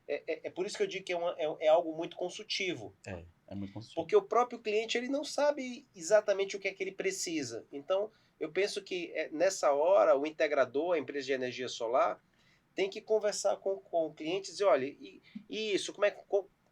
É por isso que eu digo que é algo muito consultivo. É muito construtivo. Porque o próprio cliente ele não sabe exatamente o que é que ele precisa. Então, eu penso que nessa hora, o integrador, a empresa de energia solar, tem que conversar com o cliente e dizer, olha, isso,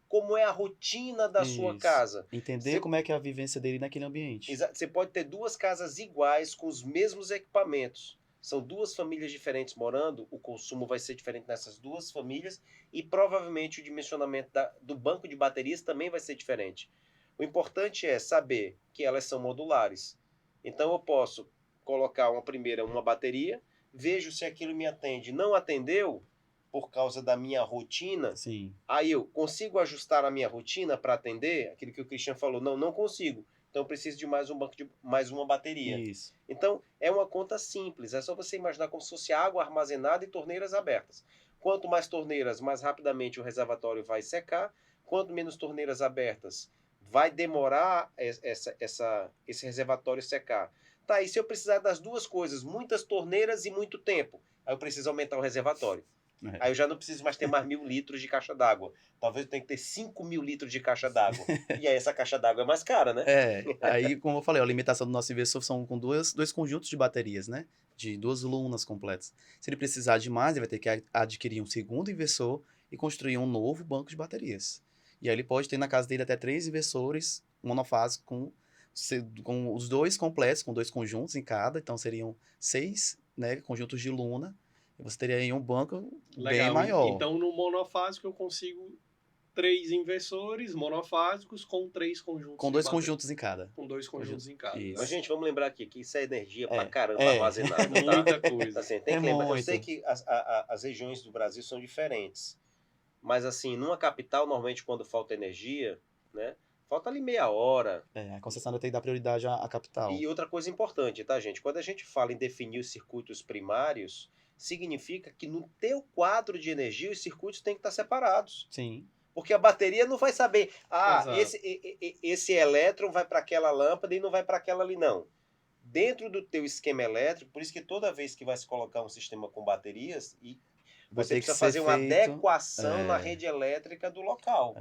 como é a rotina da sua Isso. casa. Entender como é que é a vivência dele naquele ambiente. Você pode ter 2 casas iguais, com os mesmos equipamentos. São 2 famílias diferentes morando, o consumo vai ser diferente nessas 2 famílias e provavelmente o dimensionamento do banco de baterias também vai ser diferente. O importante é saber que elas são modulares. Então eu posso colocar uma bateria, vejo se aquilo me atende. Não atendeu por causa da minha rotina, Sim. aí eu consigo ajustar a minha rotina para atender? Aquilo que o Christian falou, não consigo. Então eu preciso de mais uma bateria. Isso. Então é uma conta simples, é só você imaginar como se fosse água armazenada e torneiras abertas. Quanto mais torneiras, mais rapidamente o reservatório vai secar. Quanto menos torneiras abertas, vai demorar esse reservatório secar. Tá, e se eu precisar das 2 coisas, muitas torneiras e muito tempo, aí eu preciso aumentar o reservatório. Aí eu já não preciso mais ter mais 1.000 litros de caixa d'água. Talvez eu tenha que ter 5.000 litros de caixa d'água. E aí essa caixa d'água é mais cara, né? Aí, como eu falei, a limitação do nosso inversor são com dois conjuntos de baterias, né? De 2 lunas completas. Se ele precisar de mais, ele vai ter que adquirir um segundo inversor e construir um novo banco de baterias. E aí ele pode ter na casa dele até 3 inversores monofásicos com os 2 completos, com 2 conjuntos em cada. Então seriam 6, né, conjuntos de luna. Você teria aí um banco bem maior. Então, no monofásico, eu consigo 3 inversores monofásicos com 3 conjuntos. Com 2 conjuntos em cada. Com 2 conjuntos em cada. Mas, gente, vamos lembrar aqui que isso é energia pra caramba armazenada. Muita coisa. Assim, tem que lembrar. Eu sei que as regiões do Brasil são diferentes. Mas, assim, numa capital, normalmente, quando falta energia, né? Falta ali meia hora. A concessionária tem que dar prioridade à capital. E outra coisa importante, tá, gente? Quando a gente fala em definir os circuitos primários, significa que no teu quadro de energia os circuitos têm que estar separados. Sim. Porque a bateria não vai saber, esse elétron vai para aquela lâmpada e não vai para aquela ali, não. Dentro do teu esquema elétrico, por isso que toda vez que vai se colocar um sistema com baterias, você precisa fazer uma adequação na rede elétrica do local.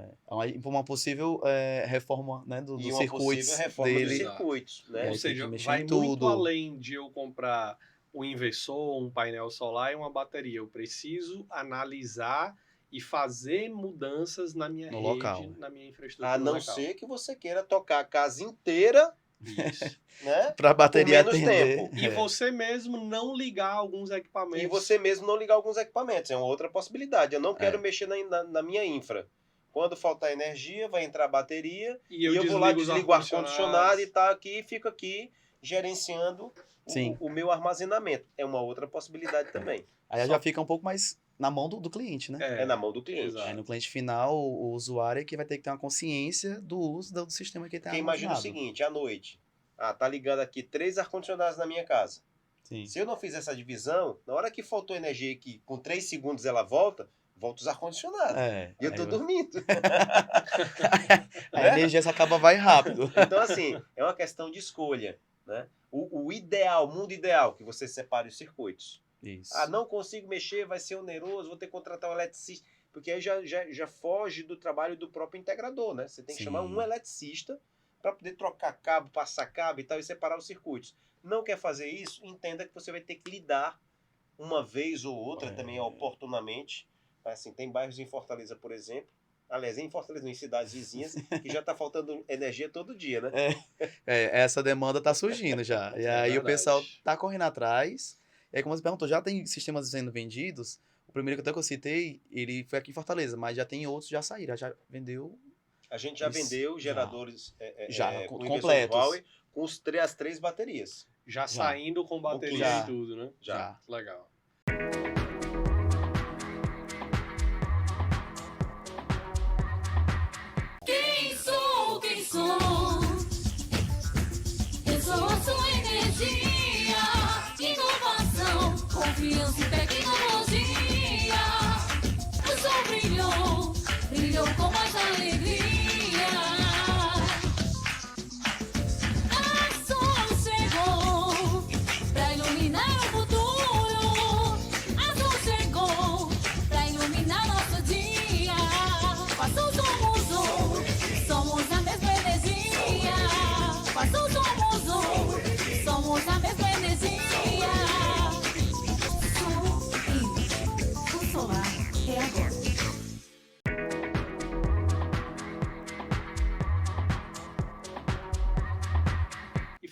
Uma possível reforma, né, dos uma circuitos possível reforma dele. dos circuitos. Né? Ou seja, vai muito além de eu comprar um inversor, um painel solar e uma bateria. Eu preciso analisar e fazer mudanças na minha rede, local, na minha infraestrutura. A não ser que você queira tocar a casa inteira, isso, né? Para a bateria menos atender. tempo. E você mesmo não ligar alguns equipamentos. E você mesmo não ligar alguns equipamentos. É uma outra possibilidade. Eu não quero mexer na minha infra. Quando faltar energia, vai entrar a bateria e eu vou lá, desligo o ar-condicionado e tá aqui, fico aqui gerenciando o meu armazenamento. É uma outra possibilidade também. Aí já fica um pouco mais na mão do cliente, né? É na mão do cliente. Exato. Aí no cliente final, o usuário é que vai ter que ter uma consciência do uso do sistema que ele tem armazenado. Porque imagina o seguinte, à noite, tá ligando aqui 3 ar-condicionados na minha casa. Sim. Se eu não fizer essa divisão, na hora que faltou energia aqui, com 3 segundos ela volta os ar-condicionados. E eu tô dormindo. A energia vai rápido. Então, assim, é uma questão de escolha, né? O ideal, o mundo ideal, que você separe os circuitos. Isso. Não consigo mexer, vai ser oneroso, vou ter que contratar um eletricista. Porque aí já foge do trabalho do próprio integrador, né? Você tem que chamar um eletricista para poder trocar cabo, passar cabo e tal, e separar os circuitos. Não quer fazer isso? Entenda que você vai ter que lidar uma vez ou outra também, oportunamente. Assim, tem bairros em Fortaleza, por exemplo, aliás, em Fortaleza, em cidades vizinhas, que já está faltando energia todo dia, né? Essa demanda está surgindo já. E aí o pessoal está correndo atrás. E aí, como você perguntou, já tem sistemas sendo vendidos. O primeiro que eu citei, ele foi aqui em Fortaleza, mas já tem outros, já saíram, já vendeu. A gente já vendeu geradores com completos, Power, com as 3 baterias. Já saindo com bateria e tudo, né? Já. Legal. Quem sou? Eu sou a sua energia, inovação, confiança e tecnologia. O sol brilhou com mais alegria. A Sol chegou pra iluminar o futuro.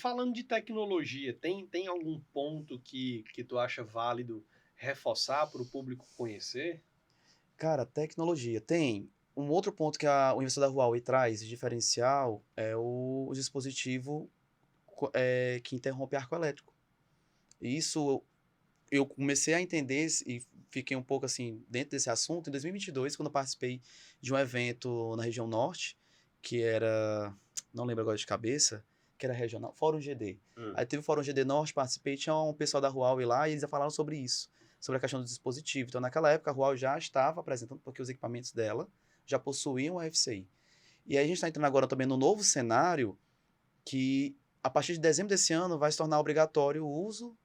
falando de tecnologia, tem algum ponto que tu acha válido reforçar para o público conhecer? Cara, tecnologia. Tem um outro ponto que o investidor da Huawei traz, de diferencial, é o dispositivo que interrompe arco elétrico. Isso eu comecei a entender e fiquei um pouco assim dentro desse assunto em 2022, quando eu participei de um evento na região norte, que era, não lembro agora de cabeça, que era regional, Fórum GD. Aí teve o Fórum GD Norte, participei, tinha um pessoal da Huawei lá e eles falaram sobre isso, sobre a questão do dispositivo. Então, naquela época, a Huawei já estava apresentando, porque os equipamentos dela já possuíam o FCI. E aí a gente está entrando agora também no novo cenário, que a partir de dezembro desse ano vai se tornar obrigatório o uso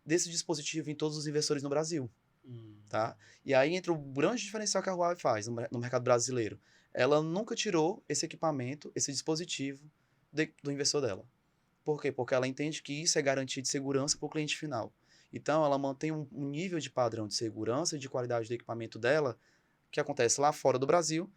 desse dispositivo em todos os investidores no Brasil, tá? E aí entra o grande diferencial que a Huawei faz no mercado brasileiro. Ela nunca tirou esse equipamento, esse dispositivo do investidor dela. Por quê? Porque ela entende que isso é garantia de segurança para o cliente final. Então, ela mantém um nível de padrão de segurança e de qualidade do equipamento dela que acontece lá fora do Brasil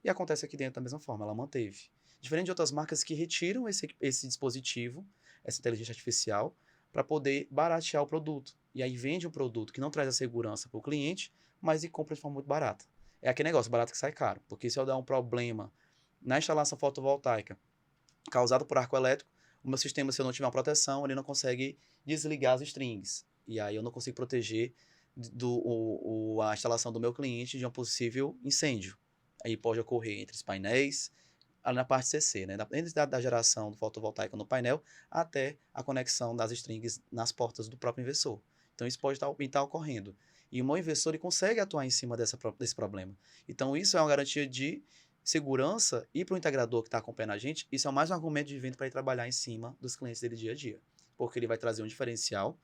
e acontece aqui dentro da mesma forma. Ela manteve. Diferente de outras marcas que retiram esse dispositivo, essa inteligência artificial, para poder baratear o produto. E aí vende um produto que não traz a segurança para o cliente, mas e compra de forma muito barata. É aquele negócio, barato que sai caro. Porque se eu der um problema na instalação fotovoltaica causado por arco elétrico, o meu sistema, se eu não tiver uma proteção, ele não consegue desligar as strings. E aí eu não consigo proteger a instalação do meu cliente de um possível incêndio. Aí pode ocorrer entre os painéis, ali na parte CC, né? Desde da geração do fotovoltaico no painel até a conexão das strings nas portas do próprio inversor. Então isso pode estar ocorrendo. E o meu inversor ele consegue atuar em cima desse problema. Então isso é uma garantia de segurança e para o integrador que está acompanhando a gente, isso é mais um argumento de venda para ele trabalhar em cima dos clientes dele dia a dia. Porque ele vai trazer um diferencial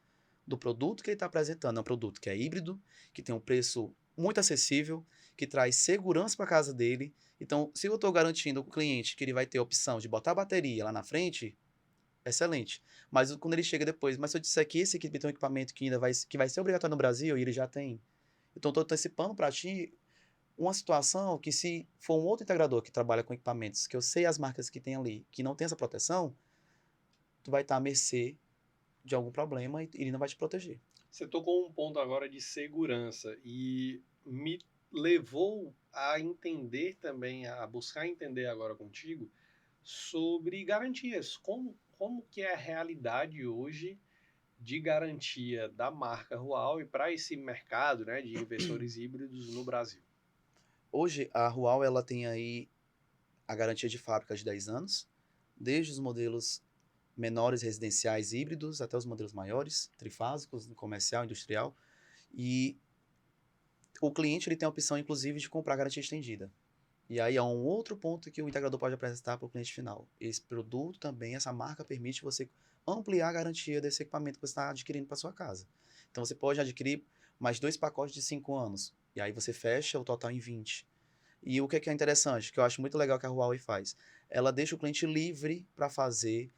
do produto que ele está apresentando. É um produto que é híbrido, que tem um preço muito acessível, que traz segurança para a casa dele. Então, se eu estou garantindo ao cliente que ele vai ter a opção de botar a bateria lá na frente, excelente. Mas quando ele chega depois, mas se eu disser que esse aqui tem um equipamento que ainda vai ser obrigatório no Brasil e ele já tem, então estou antecipando para ti uma situação que se for um outro integrador que trabalha com equipamentos, que eu sei as marcas que tem ali, que não tem essa proteção, tu vai estar à mercê de algum problema e ele não vai te proteger. Você tocou um ponto agora de segurança e me levou a entender também, a buscar entender agora contigo sobre garantias. Como que é a realidade hoje de garantia da marca Huawei para esse mercado, né, de investidores híbridos no Brasil? Hoje, a Huawei ela tem aí a garantia de fábrica de 10 anos, desde os modelos menores residenciais híbridos até os modelos maiores, trifásicos, comercial, industrial. E o cliente ele tem a opção, inclusive, de comprar garantia estendida. E aí é um outro ponto que o integrador pode apresentar para o cliente final. Esse produto também, essa marca permite você ampliar a garantia desse equipamento que você está adquirindo para sua casa. Então você pode adquirir mais 2 pacotes de 5 anos. E aí você fecha o total em 20. E o que é interessante, que eu acho muito legal que a Huawei faz? Ela deixa o cliente livre para fazer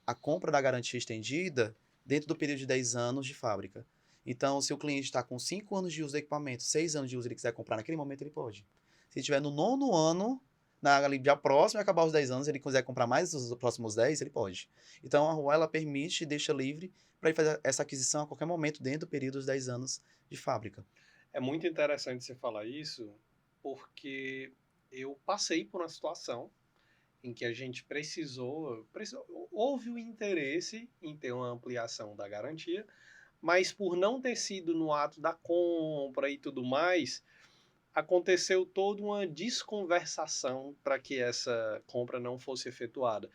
a compra da garantia estendida dentro do período de 10 anos de fábrica. Então, se o cliente está com 5 anos de uso do equipamento, 6 anos de uso, ele quiser comprar naquele momento, ele pode. Se estiver no 9º ano, já próximo a acabar os 10 anos, ele quiser comprar mais os próximos 10, ele pode. Então, a Huawei ela permite e deixa livre para ele fazer essa aquisição a qualquer momento dentro do período dos 10 anos de fábrica. É muito interessante você falar isso, porque eu passei por uma situação em que a gente houve o interesse em ter uma ampliação da garantia, mas por não ter sido no ato da compra e tudo mais, aconteceu toda uma desconversação para que essa compra não fosse efetuada.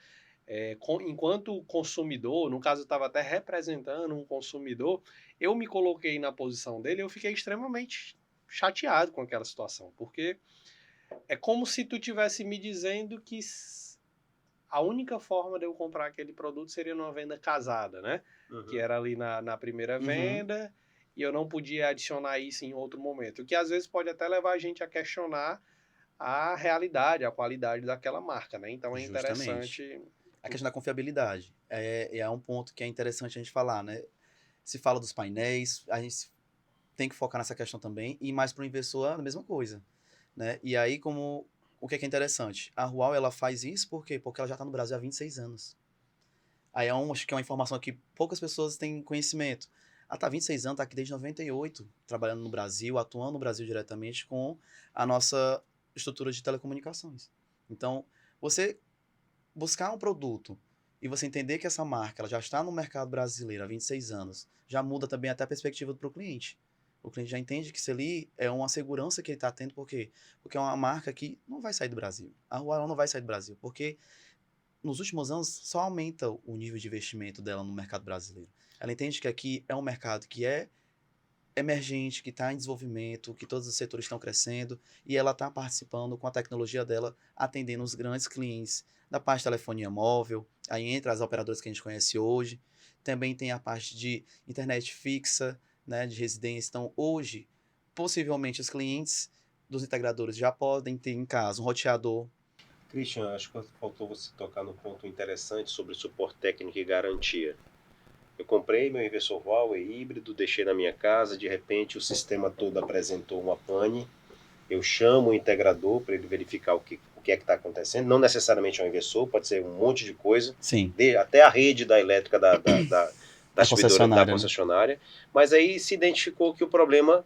Enquanto consumidor, no caso eu estava até representando um consumidor, eu me coloquei na posição dele e eu fiquei extremamente chateado com aquela situação, porque é como se tu tivesse me dizendo que a única forma de eu comprar aquele produto seria numa venda casada, né? Uhum. Que era ali na primeira venda, e eu não podia adicionar isso em outro momento. O que às vezes pode até levar a gente a questionar a realidade, a qualidade daquela marca, né? Então é interessante. A questão da confiabilidade é um ponto que é interessante a gente falar, né? Se fala dos painéis, a gente tem que focar nessa questão também, e mais para o investidor é a mesma coisa, né? E aí, o que é interessante? A Huawei ela faz isso por quê? Porque ela já está no Brasil há 26 anos. Aí acho que é uma informação que poucas pessoas têm conhecimento. Ela está há 26 anos, está aqui desde 98, trabalhando no Brasil, atuando no Brasil diretamente com a nossa estrutura de telecomunicações. Então, você buscar um produto e você entender que essa marca ela já está no mercado brasileiro há 26 anos, já muda também até a perspectiva para o cliente. O cliente já entende que isso ali é uma segurança que ele está tendo, por quê? Porque é uma marca que não vai sair do Brasil. A Huawei não vai sair do Brasil, porque nos últimos anos só aumenta o nível de investimento dela no mercado brasileiro. Ela entende que aqui é um mercado que é emergente, que está em desenvolvimento, que todos os setores estão crescendo, e ela está participando com a tecnologia dela, atendendo os grandes clientes da parte de telefonia móvel, aí entra as operadoras que a gente conhece hoje, também tem a parte de internet fixa, né, de residência. Então, hoje, possivelmente, os clientes dos integradores já podem ter em casa um roteador. Christian, acho que faltou você tocar no ponto interessante sobre suporte técnico e garantia. Eu comprei meu inversor Huawei híbrido, deixei na minha casa, de repente o sistema todo apresentou uma pane. Eu chamo o integrador para ele verificar o que é que está acontecendo. Não necessariamente é um inversor, pode ser um monte de coisa. Sim. Até a rede da elétrica da concessionária. Mas aí se identificou que o problema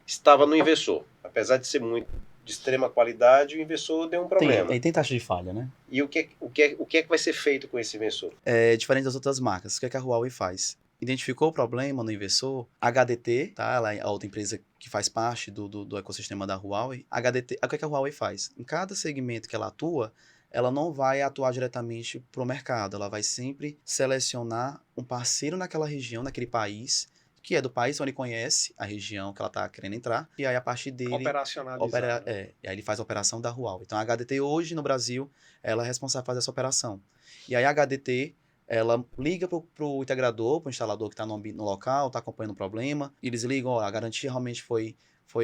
estava no inversor. Apesar de ser muito de extrema qualidade, o inversor deu um problema. Tem taxa de falha, né? E o que é que vai ser feito com esse inversor? É diferente das outras marcas. O que a Huawei faz? Identificou o problema no inversor, HDT, tá? Ela é a outra empresa que faz parte do ecossistema da Huawei. HDT, o que a Huawei faz? Em cada segmento que ela atua, ela não vai atuar diretamente para o mercado. Ela vai sempre selecionar um parceiro naquela região, naquele país, que é do país onde ele conhece a região que ela está querendo entrar, e aí a partir dele... Operacionalizar. E aí ele faz a operação da Huawei. Então a HDT hoje no Brasil, ela é responsável por fazer essa operação. E aí a HDT, ela liga pro integrador, pro instalador que está no local, está acompanhando o problema, e eles ligam, ó, a garantia realmente foi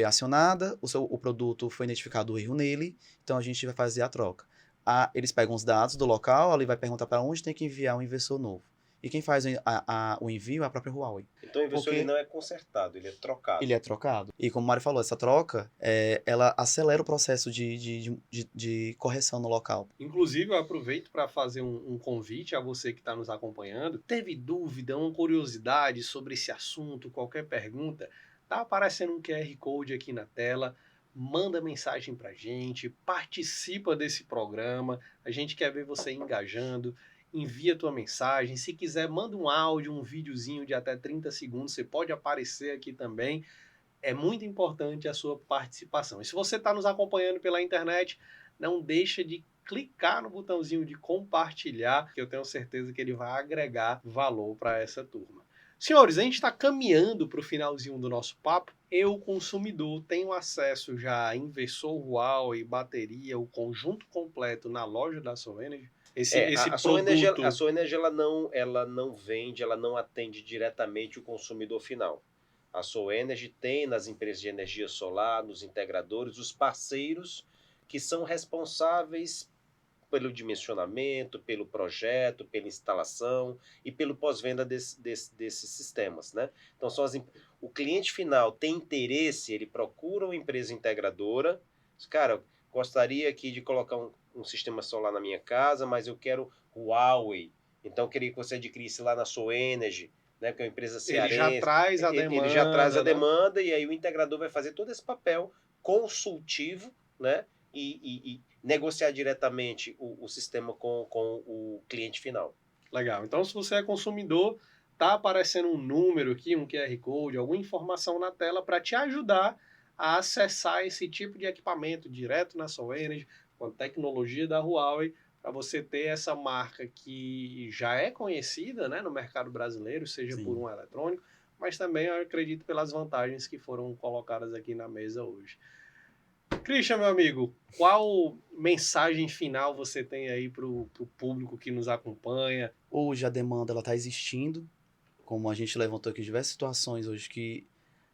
acionada, o produto foi identificado o erro nele, então a gente vai fazer a troca. Eles pegam os dados do local, ele vai perguntar para onde tem que enviar um inversor novo. E quem faz o envio é a própria Huawei. Então o inversor ele não é consertado, ele é trocado. Ele é trocado. E como o Mário falou, essa troca, ela acelera o processo de correção no local. Inclusive, eu aproveito para fazer um convite a você que está nos acompanhando. Teve dúvida, uma curiosidade sobre esse assunto, qualquer pergunta, tá aparecendo um QR Code aqui na tela. Manda mensagem para a gente, participa desse programa. A gente quer ver você engajando. Envia tua mensagem. Se quiser, manda um áudio, um videozinho de até 30 segundos. Você pode aparecer aqui também. É muito importante a sua participação. E se você está nos acompanhando pela internet, não deixa de clicar no botãozinho de compartilhar, que eu tenho certeza que ele vai agregar valor para essa turma. Senhores, a gente está caminhando para o finalzinho do nosso papo. Eu, consumidor, tenho acesso já a inversor Huawei, bateria, o conjunto completo na loja da Solenergy. A Solenergy ela não vende, ela não atende diretamente o consumidor final. A Solenergy tem nas empresas de energia solar, nos integradores, os parceiros que são responsáveis pelo dimensionamento, pelo projeto, pela instalação e pelo pós-venda desses sistemas, né? Então, o cliente final tem interesse, ele procura uma empresa integradora, cara, gostaria aqui de colocar um sistema solar na minha casa, mas eu quero Huawei, então eu queria que você adquirisse lá na Solenergy, né, que é uma empresa cearense. Ele já traz a demanda. Ele já traz a demanda, e aí o integrador vai fazer todo esse papel consultivo, né, e negociar diretamente o sistema com o cliente final. Legal. Então, se você é consumidor, tá aparecendo um número aqui, um QR Code, alguma informação na tela para te ajudar a acessar esse tipo de equipamento direto na Solenergy, com a tecnologia da Huawei, para você ter essa marca que já é conhecida, né, no mercado brasileiro, seja Sim. por um eletrônico, mas também eu acredito pelas vantagens que foram colocadas aqui na mesa hoje. Christian, meu amigo, qual mensagem final você tem aí para o público que nos acompanha? Hoje a demanda está existindo, como a gente levantou aqui diversas situações hoje que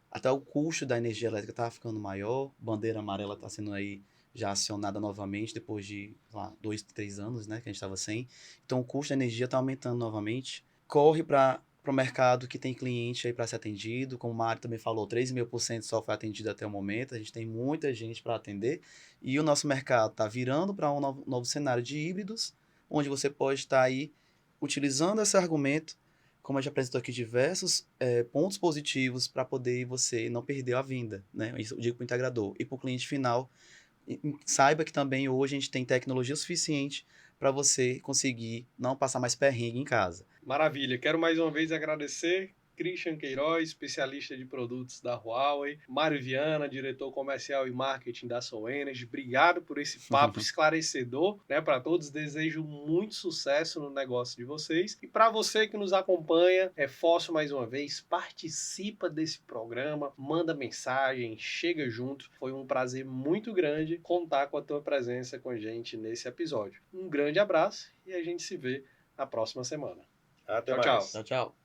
até o custo da energia elétrica está ficando maior, bandeira amarela está sendo aí já acionada novamente depois de 2, 3 anos, né, que a gente estava sem. Então o custo da energia está aumentando novamente. Corre para o mercado que tem cliente aí para ser atendido. Como o Mário também falou, 3.500% só foi atendido até o momento. A gente tem muita gente para atender. E o nosso mercado está virando para um novo cenário de híbridos, onde você pode estar aí utilizando esse argumento, como a gente apresentou aqui diversos pontos positivos para poder você não perder a venda, né? Isso eu digo para o integrador. E para o cliente final, saiba que também hoje a gente tem tecnologia suficiente para você conseguir não passar mais perrengue em casa. Maravilha. Quero mais uma vez agradecer Christian Queiroz, especialista de produtos da Huawei, Mário Viana, diretor comercial e marketing da Soul Energy. Obrigado por esse papo esclarecedor, né, para todos. Desejo muito sucesso no negócio de vocês. E para você que nos acompanha, reforço mais uma vez, participa desse programa, manda mensagem, chega junto. Foi um prazer muito grande contar com a tua presença com a gente nesse episódio. Um grande abraço e a gente se vê na próxima semana. Até Tchau, mais. tchau. Tchau, tchau.